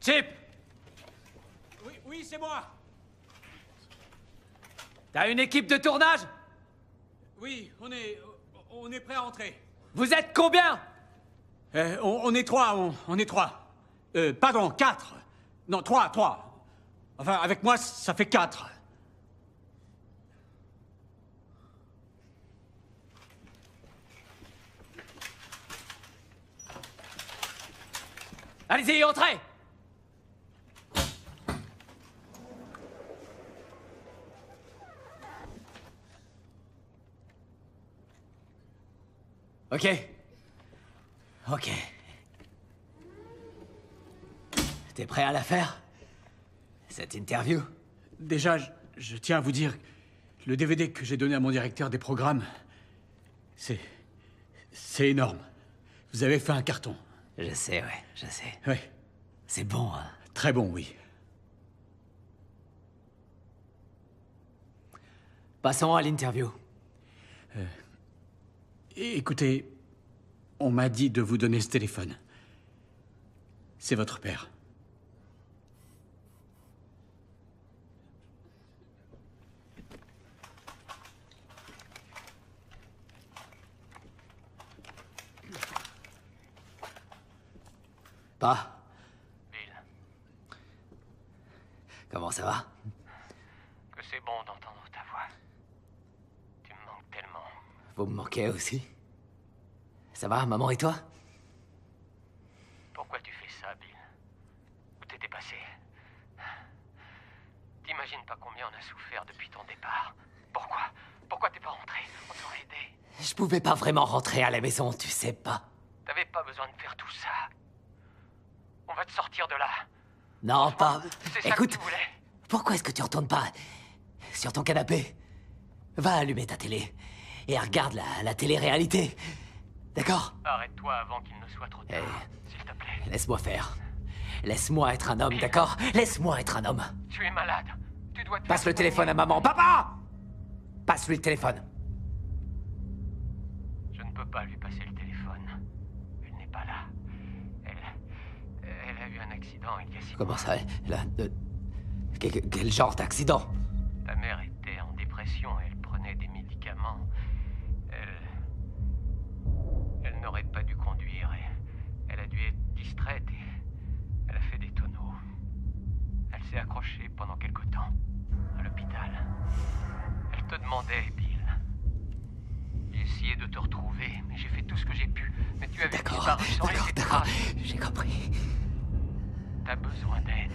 Chip! Oui, c'est moi. T'as une équipe de tournage? Oui, on est prêt à entrer. Vous êtes combien? On est trois, on est trois. Pardon, 4. Non, 3. Enfin, avec moi, ça fait 4. Allez-y, entrez! Ok. T'es prêt à la faire? Cette interview? Déjà, je tiens à vous dire, le DVD que j'ai donné à mon directeur des programmes, c'est énorme. Vous avez fait un carton. Je sais, ouais, je sais. Oui. C'est bon, hein. Très bon, oui. Passons à l'interview. Écoutez, on m'a dit de vous donner ce téléphone. C'est votre père. Pas. Bill, Comment ça va? que c'est bon d'entendre ta voix. Tu me manques tellement. Vous me manquez aussi? Ça va, maman et toi? Pourquoi tu fais ça, Bill? Où t'étais passé? T'imagines pas combien on a souffert depuis ton départ? Pourquoi t'es pas rentré? On t'aurait aidé. Je pouvais pas vraiment rentrer à la maison, tu sais pas. T'avais pas besoin de faire tout ça. On va te sortir de là. Non, pas... C'est ça Écoute, que tu voulais. pourquoi est-ce que tu retournes pas sur ton canapé? Va allumer ta télé et regarde la télé-réalité. D'accord? Arrête-toi avant qu'il ne soit trop tard, s'il te plaît. Laisse-moi faire. Laisse-moi être un homme, d'accord? Laisse-moi être un homme. Tu es malade. Tu dois te Passe faire le téléphone à maman. Papa! Passe-lui le téléphone. Je ne peux pas lui passer le téléphone. Elle n'est pas là. Elle a eu un accident il y a 6 mois. Comment ça? Quel genre d'accident? Ta mère était en dépression et elle prenait des médicaments. Elle n'aurait pas dû conduire et elle a dû être distraite et elle a fait des tonneaux. Elle s'est accrochée pendant quelque temps à l'hôpital. Elle te demandait, Bill. J'ai essayé de te retrouver, mais j'ai fait tout ce que j'ai pu. Mais tu avais disparu sans laisser de traces. J'ai compris. T'as besoin d'aide.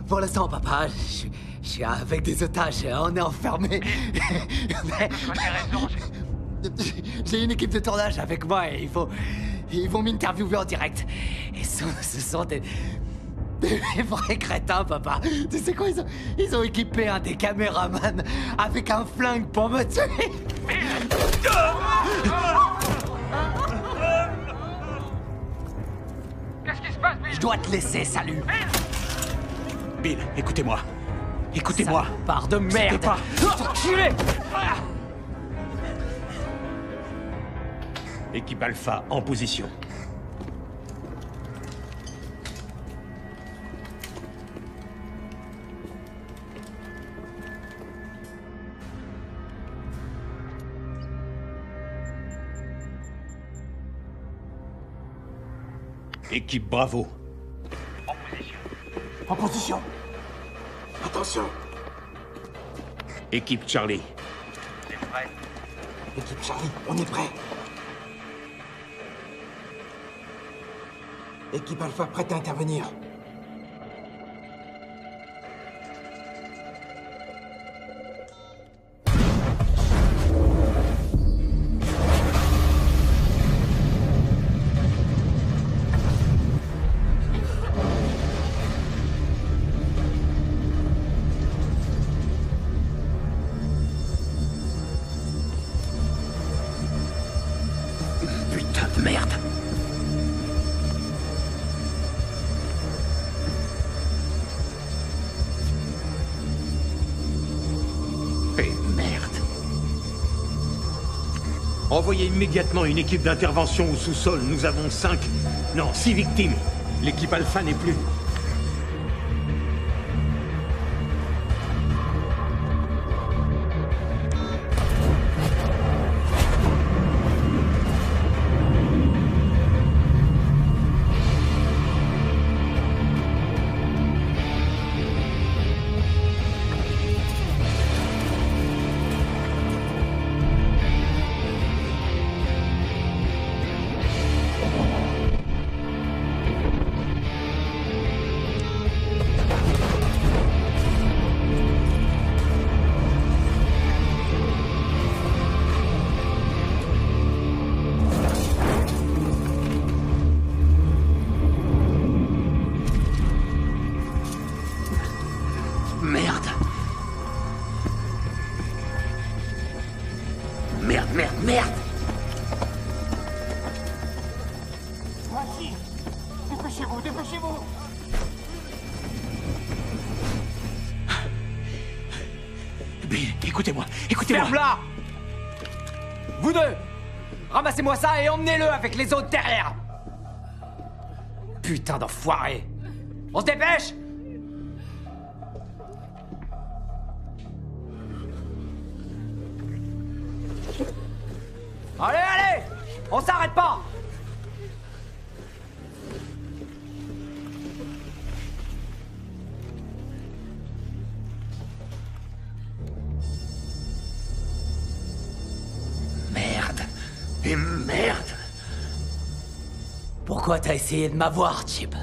Pour l'instant, papa, je suis avec des otages. On est enfermés. J'ai raison, J'ai une équipe de tournage avec moi et ils vont m'interviewer en direct. Et ce sont des vrais crétins, papa. Tu sais quoi, ils ont équipé un des caméramans avec un flingue pour me tuer. Qu'est-ce qui se passe, Bill? Je dois te laisser, salut. Bill, écoutez-moi. Écoutez-moi. Part de merde. Pas... Enculé. Équipe Alpha, en position. Équipe Bravo. En position. En position. Attention. Équipe Charlie. T'es prêt? Équipe Charlie, on est prêt. Équipe Alpha prête à intervenir. Putain de merde. Et merde. Envoyez immédiatement une équipe d'intervention au sous-sol. Nous avons 6 victimes. L'équipe Alpha n'est plus. écoutez-moi, écoutez-moi. Ferme-la! Vous deux! Ramassez-moi ça et emmenez-le avec les autres derrière! Putain d'enfoiré! On se dépêche! Allez, allez! On s'arrête pas! Merde. Et merde. Pourquoi t'as essayé de m'avoir, Chip?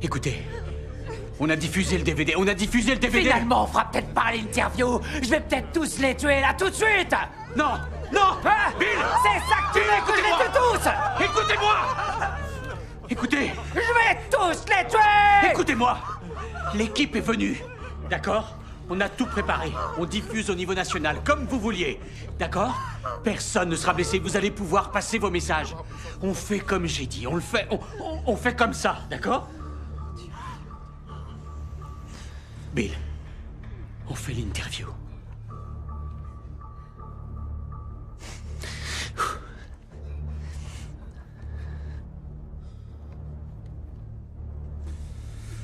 Écoutez, on a diffusé le DVD, Finalement, on fera peut-être pas l'interview. Je vais peut-être tous les tuer là tout de suite. Non, non. Hein? Bill! C'est ça que tu veux que je les tue tous? Écoutez-moi. Écoutez. Je vais tous les tuer! Écoutez-moi. L'équipe est venue, d'accord? On a tout préparé. On diffuse au niveau national, comme vous vouliez. D'accord? Personne ne sera blessé. Vous allez pouvoir passer vos messages. On fait comme j'ai dit. On le fait. On fait comme ça, d'accord? Bill, on fait l'interview.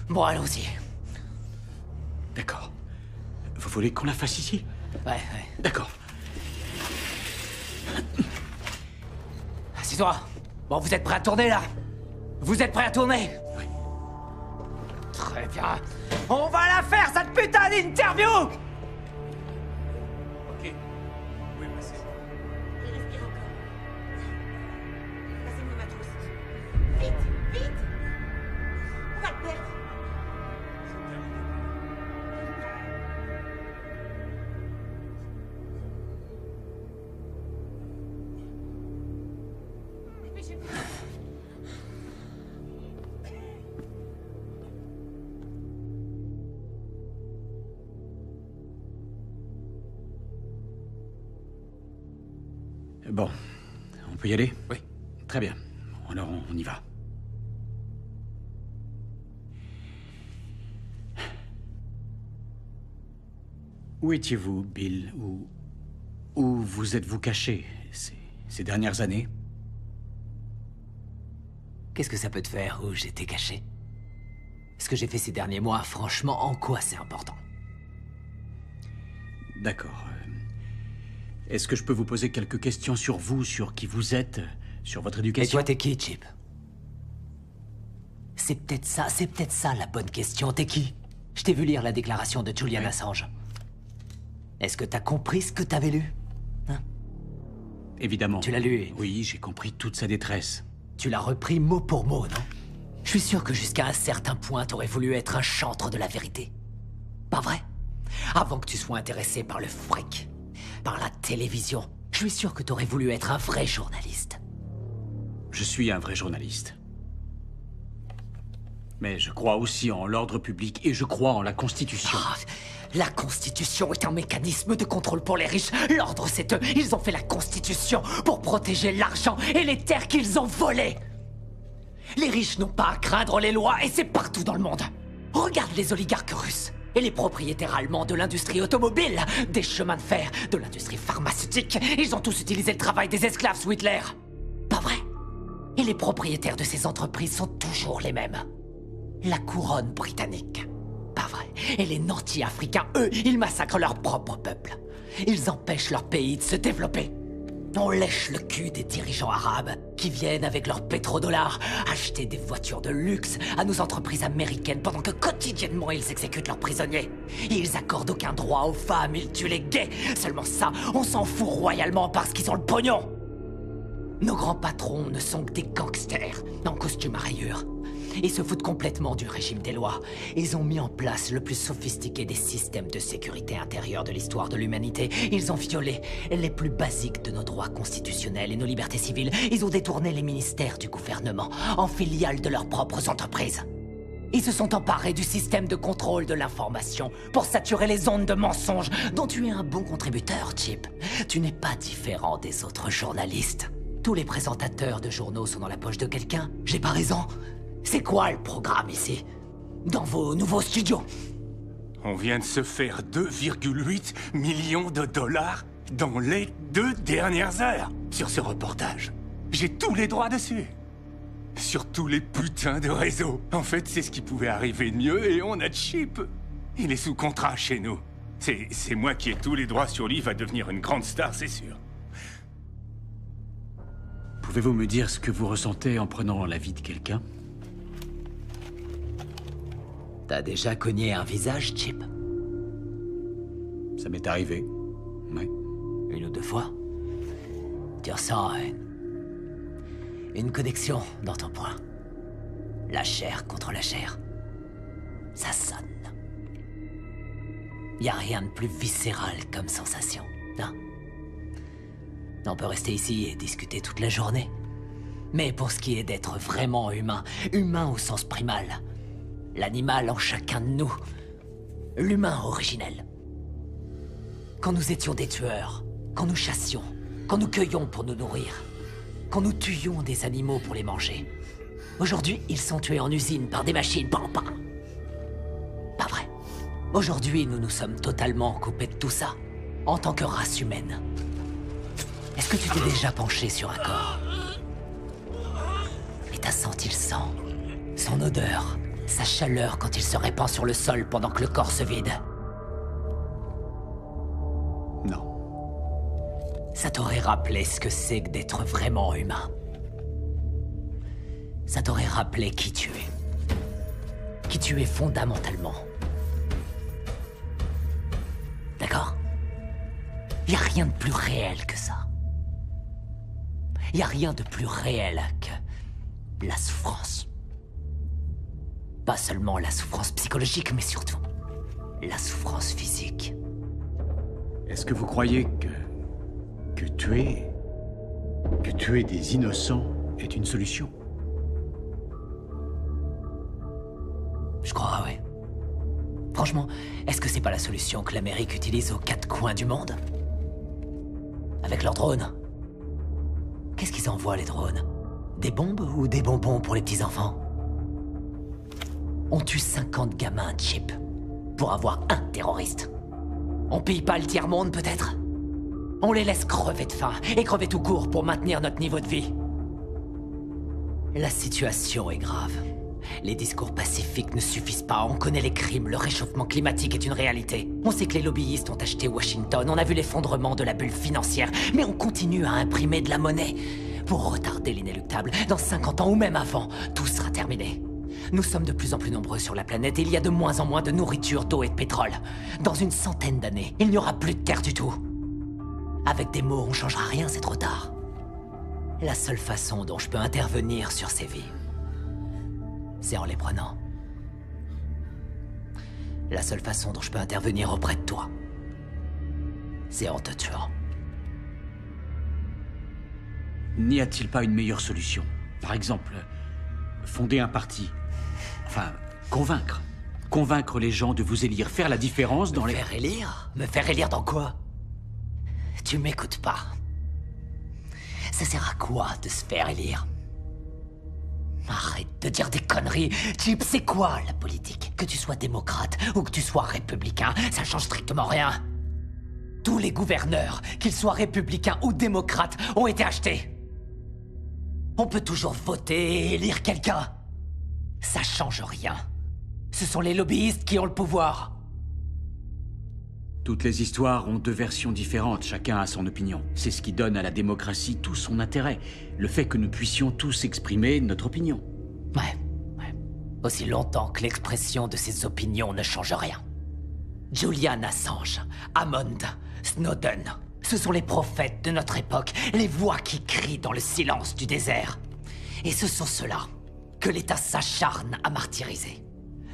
Bon, allons-y. D'accord. Vous voulez qu'on la fasse ici? Ouais. D'accord. Assieds-toi. Bon, vous êtes prêts à tourner, là? Vous êtes prêts à tourner? Oui. Très bien. On va la faire, cette putain d'interview! Ok. Oui, passez. Il respire encore. Passez-moi ma trousse. Vite, vite! On va le perdre. Bon, on peut y aller? Oui. Très bien. Alors on y va. Où étiez-vous, Bill? Où vous êtes-vous caché ces dernières années? Qu'est-ce que ça peut te faire où j'étais caché? Ce que j'ai fait ces derniers mois, franchement, en quoi c'est important? D'accord. Est-ce que je peux vous poser quelques questions sur vous, sur qui vous êtes, sur votre éducation? Et toi, t'es qui, Chip? C'est peut-être ça la bonne question. T'es qui? Je t'ai vu lire la déclaration de Julian Assange. Est-ce que t'as compris ce que t'avais lu? Hein? Évidemment. Tu l'as lu? Oui, j'ai compris toute sa détresse. Tu l'as repris mot pour mot, non? Je suis sûr que jusqu'à un certain point, t'aurais voulu être un chantre de la vérité. Pas vrai? Avant que tu sois intéressé par le fric, par la télévision, je suis sûr que t'aurais voulu être un vrai journaliste. Je suis un vrai journaliste. Mais je crois aussi en l'ordre public et je crois en la Constitution. Oh, la Constitution est un mécanisme de contrôle pour les riches. L'ordre, c'est eux. Ils ont fait la Constitution pour protéger l'argent et les terres qu'ils ont volées. Les riches n'ont pas à craindre les lois et c'est partout dans le monde. Regarde les oligarques russes et les propriétaires allemands de l'industrie automobile, des chemins de fer, de l'industrie pharmaceutique. Ils ont tous utilisé le travail des esclaves sous Hitler. Pas vrai? Et les propriétaires de ces entreprises sont toujours les mêmes. La couronne britannique. Pas vrai. Et les nantis africains, eux, ils massacrent leur propre peuple. Ils empêchent leur pays de se développer. On lèche le cul des dirigeants arabes qui viennent avec leurs pétrodollars acheter des voitures de luxe à nos entreprises américaines pendant que quotidiennement ils exécutent leurs prisonniers. Ils accordent aucun droit aux femmes, ils tuent les gays. Seulement ça, on s'en fout royalement parce qu'ils ont le pognon. Nos grands patrons ne sont que des gangsters en costume à rayures. Ils se foutent complètement du régime des lois. Ils ont mis en place le plus sophistiqué des systèmes de sécurité intérieure de l'histoire de l'humanité. Ils ont violé les plus basiques de nos droits constitutionnels et nos libertés civiles. Ils ont détourné les ministères du gouvernement en filiales de leurs propres entreprises. Ils se sont emparés du système de contrôle de l'information pour saturer les ondes de mensonges dont tu es un bon contributeur, Chip. Tu n'es pas différent des autres journalistes. Tous les présentateurs de journaux sont dans la poche de quelqu'un. J'ai pas raison? C'est quoi le programme ici? Dans vos nouveaux studios? On vient de se faire 2,8 millions de dollars dans les 2 dernières heures sur ce reportage. J'ai tous les droits dessus. Sur tous les putains de réseaux. En fait, c'est ce qui pouvait arriver de mieux et on a Chip. Il est sous contrat chez nous. C'est moi qui ai tous les droits sur lui, il va devenir une grande star, c'est sûr. Pouvez-vous me dire ce que vous ressentez en prenant la vie de quelqu'un? T'as déjà cogné un visage, Chip? Ça m'est arrivé. Oui. 1 ou 2 fois? Tu ressens une connexion dans ton poing. La chair contre la chair. Ça sonne. Y a rien de plus viscéral comme sensation, non? On peut rester ici et discuter toute la journée. Mais pour ce qui est d'être vraiment humain, humain au sens primal, l'animal en chacun de nous, l'humain originel. Quand nous étions des tueurs, quand nous chassions, quand nous cueillions pour nous nourrir, quand nous tuions des animaux pour les manger. Aujourd'hui, ils sont tués en usine par des machines. Pas vrai. Aujourd'hui, nous nous sommes totalement coupés de tout ça, en tant que race humaine. Est-ce que tu t'es déjà penché sur un corps? Et t'as senti le sang, son odeur, sa chaleur quand il se répand sur le sol pendant que le corps se vide? Non. Ça t'aurait rappelé ce que c'est que d'être vraiment humain. Ça t'aurait rappelé qui tu es. Qui tu es fondamentalement. D'accord? Y a rien de plus réel que ça. Y a rien de plus réel que la souffrance. Pas seulement la souffrance psychologique, mais surtout la souffrance physique. Est-ce que vous croyez que tuer des innocents est une solution? Je crois, oui. Franchement, est-ce que c'est pas la solution que l'Amérique utilise aux 4 coins du monde? Avec leurs drones. Qu'est-ce qu'ils envoient, les drones? Des bombes ou des bonbons pour les petits-enfants? On tue 50 gamins, Chip, pour avoir un terroriste. On pille pas le tiers-monde, peut-être? On les laisse crever de faim, et crever tout court pour maintenir notre niveau de vie. La situation est grave. Les discours pacifiques ne suffisent pas, on connaît les crimes, le réchauffement climatique est une réalité. On sait que les lobbyistes ont acheté Washington, on a vu l'effondrement de la bulle financière, mais on continue à imprimer de la monnaie pour retarder l'inéluctable. Dans 50 ans ou même avant, tout sera terminé. Nous sommes de plus en plus nombreux sur la planète et il y a de moins en moins de nourriture, d'eau et de pétrole. Dans une centaine d'années, il n'y aura plus de terre du tout. Avec des mots, on changera rien, c'est trop tard. La seule façon dont je peux intervenir sur ces vies, c'est en les prenant. La seule façon dont je peux intervenir auprès de toi, c'est en te tuant. N'y a-t-il pas une meilleure solution? Par exemple, fonder un parti. Enfin, convaincre. Convaincre les gens de vous élire, faire la différence dans les... Me faire élire? Me faire élire dans quoi? Tu m'écoutes pas. Ça sert à quoi de se faire élire? Arrête de dire des conneries. Chip, c'est quoi la politique? Que tu sois démocrate ou que tu sois républicain, ça change strictement rien. Tous les gouverneurs, qu'ils soient républicains ou démocrates, ont été achetés. On peut toujours voter et élire quelqu'un. Ça change rien. Ce sont les lobbyistes qui ont le pouvoir. Toutes les histoires ont 2 versions différentes, chacun a son opinion. C'est ce qui donne à la démocratie tout son intérêt. Le fait que nous puissions tous exprimer notre opinion. Ouais. Aussi longtemps que l'expression de ces opinions ne change rien. Julian Assange, Hammond, Snowden, ce sont les prophètes de notre époque, les voix qui crient dans le silence du désert. Et ce sont ceux-là que l'État s'acharne à martyriser.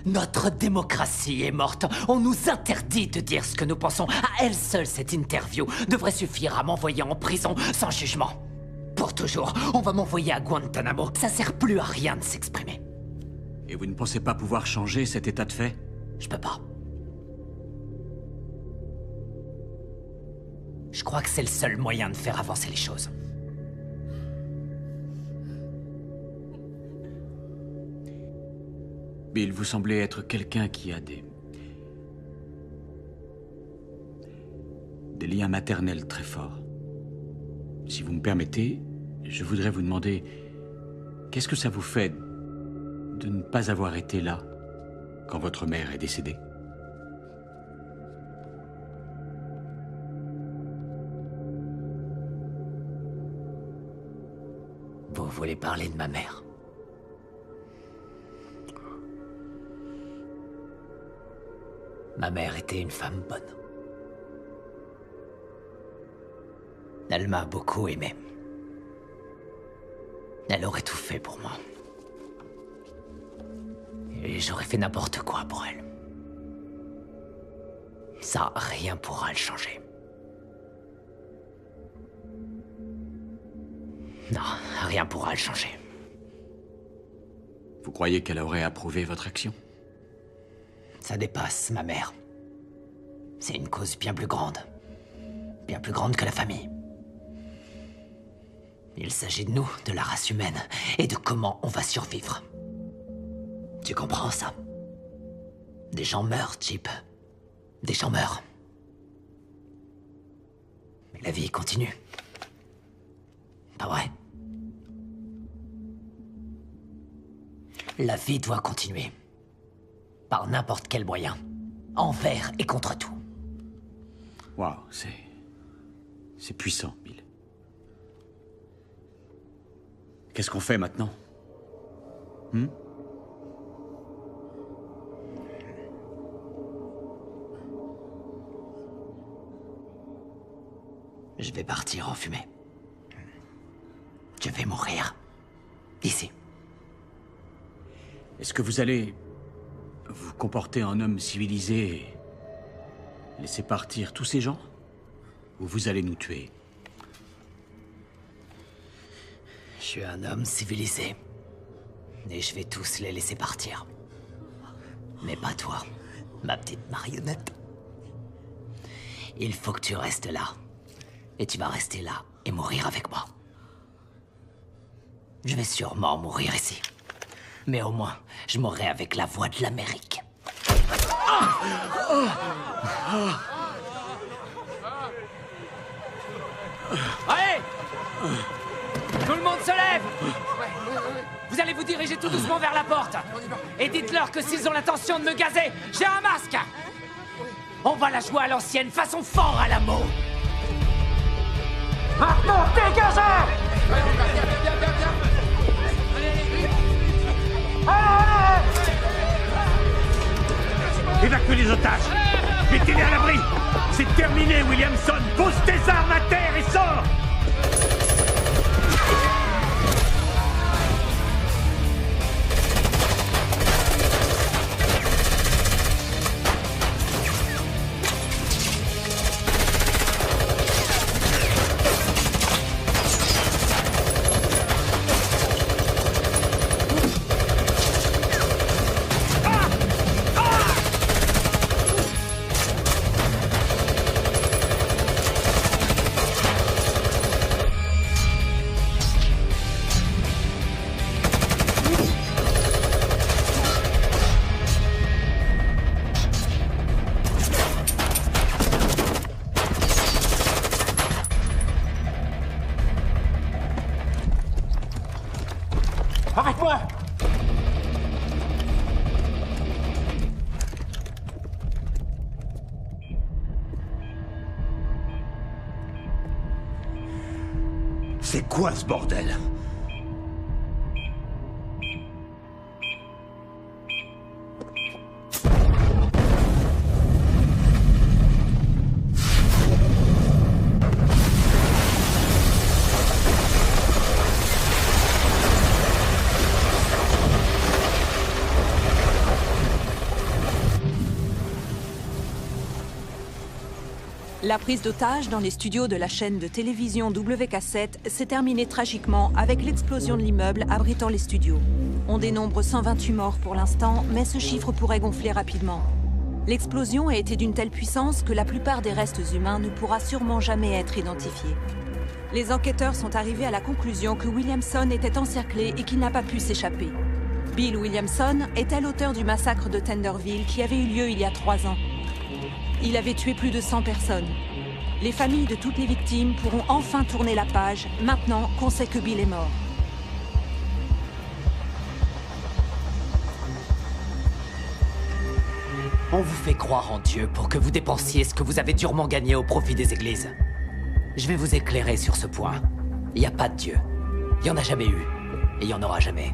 Notre démocratie est morte. On nous interdit de dire ce que nous pensons. À elle seule, cette interview devrait suffire à m'envoyer en prison sans jugement. Pour toujours, on va m'envoyer à Guantanamo. Ça sert plus à rien de s'exprimer. Et vous ne pensez pas pouvoir changer cet état de fait? Je peux pas. Je crois que c'est le seul moyen de faire avancer les choses. Bill, vous semblez être quelqu'un qui a des liens maternels très forts. Si vous me permettez, je voudrais vous demander... Qu'est-ce que ça vous fait de ne pas avoir été là quand votre mère est décédée? Vous voulez parler de ma mère? Ma mère était une femme bonne. Elle m'a beaucoup aimé. Elle aurait tout fait pour moi. Et j'aurais fait n'importe quoi pour elle. Ça, rien pourra le changer. Non, rien pourra le changer. Vous croyez qu'elle aurait approuvé votre action? Ça dépasse ma mère. C'est une cause bien plus grande. Bien plus grande que la famille. Il s'agit de nous, de la race humaine, et de comment on va survivre. Tu comprends ça? Des gens meurent, Chip. Des gens meurent. Mais la vie continue. Pas vrai? La vie doit continuer. Par n'importe quel moyen. Envers et contre tout. Waouh, c'est puissant, Bill. Qu'est-ce qu'on fait maintenant? Je vais partir en fumée. Je vais mourir. Ici. Est-ce que vous allez vous comporter en homme civilisé et laisser partir tous ces gens? Ou vous allez nous tuer? Je suis un homme civilisé. Et je vais tous les laisser partir. Mais pas toi, ma petite marionnette. Il faut que tu restes là. Et tu vas rester là et mourir avec moi. Je vais sûrement mourir ici. Mais au moins, je mourrai avec la voix de l'Amérique. Allez! Tout le monde se lève! Vous allez vous diriger tout doucement vers la porte. Et dites-leur que s'ils ont l'intention de me gazer, j'ai un masque! On va la jouer à l'ancienne, façon fort à la mot! Maintenant, dégagez! Évacuez les otages! Mettez-les à l'abri! C'est terminé, Williamson! Pose tes armes à terre et sors! Arrête-moi! C'est quoi ce bordel? La prise d'otage dans les studios de la chaîne de télévision WK7 s'est terminée tragiquement avec l'explosion de l'immeuble abritant les studios. On dénombre 128 morts pour l'instant, mais ce chiffre pourrait gonfler rapidement. L'explosion a été d'une telle puissance que la plupart des restes humains ne pourra sûrement jamais être identifiés. Les enquêteurs sont arrivés à la conclusion que Williamson était encerclé et qu'il n'a pas pu s'échapper. Bill Williamson était l'auteur du massacre de Tenderville qui avait eu lieu il y a 3 ans. Il avait tué plus de 100 personnes. Les familles de toutes les victimes pourront enfin tourner la page, maintenant qu'on sait que Bill est mort. On vous fait croire en Dieu pour que vous dépensiez ce que vous avez durement gagné au profit des églises. Je vais vous éclairer sur ce point. Il n'y a pas de Dieu. Il n'y en a jamais eu. Et il n'y en aura jamais.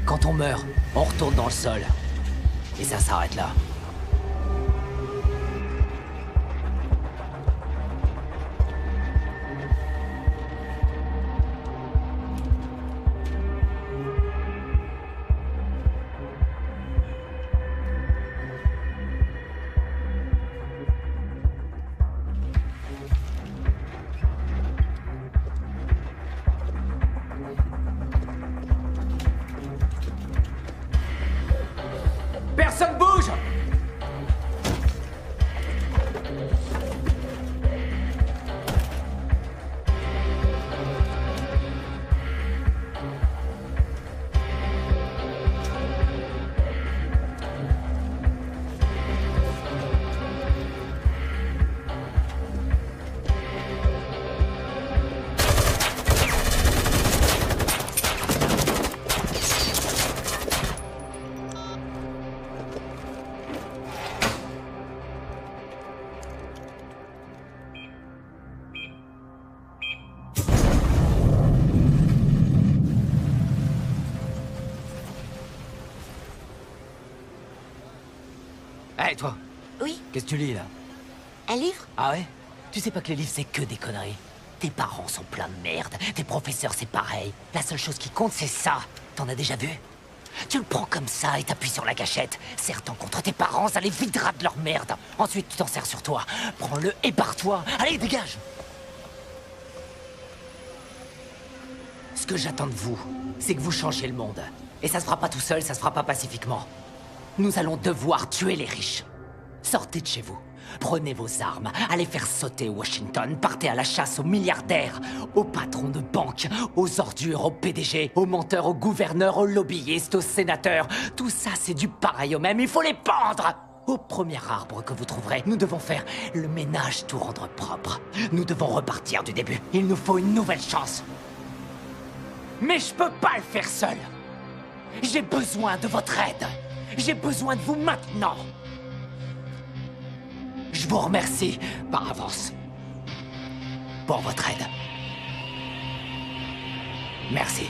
Quand on meurt, on retourne dans le sol. Et ça s'arrête là. Personne bouge! Hé, toi! Oui? Qu'est-ce que tu lis, là? Un livre? Ah ouais? Tu sais pas que les livres, c'est que des conneries. Tes parents sont pleins de merde. Tes professeurs, c'est pareil. La seule chose qui compte, c'est ça. T'en as déjà vu? Tu le prends comme ça et t'appuies sur la gâchette. Serre-t'en contre tes parents, ça les videra de leur merde. Ensuite, tu t'en sers sur toi. Prends-le et barre-toi. Allez, dégage! Ce que j'attends de vous, c'est que vous changiez le monde. Et ça se fera pas tout seul, ça se fera pas pacifiquement. Nous allons devoir tuer les riches. Sortez de chez vous. Prenez vos armes. Allez faire sauter Washington. Partez à la chasse aux milliardaires, aux patrons de banques, aux ordures, aux PDG, aux menteurs, aux gouverneurs, aux lobbyistes, aux sénateurs. Tout ça, c'est du pareil au même. Il faut les pendre! Au premier arbre que vous trouverez, nous devons faire le ménage, tout rendre propre. Nous devons repartir du début. Il nous faut une nouvelle chance. Mais je peux pas le faire seul. J'ai besoin de votre aide. J'ai besoin de vous maintenant. Je vous remercie par avance pour votre aide. Merci.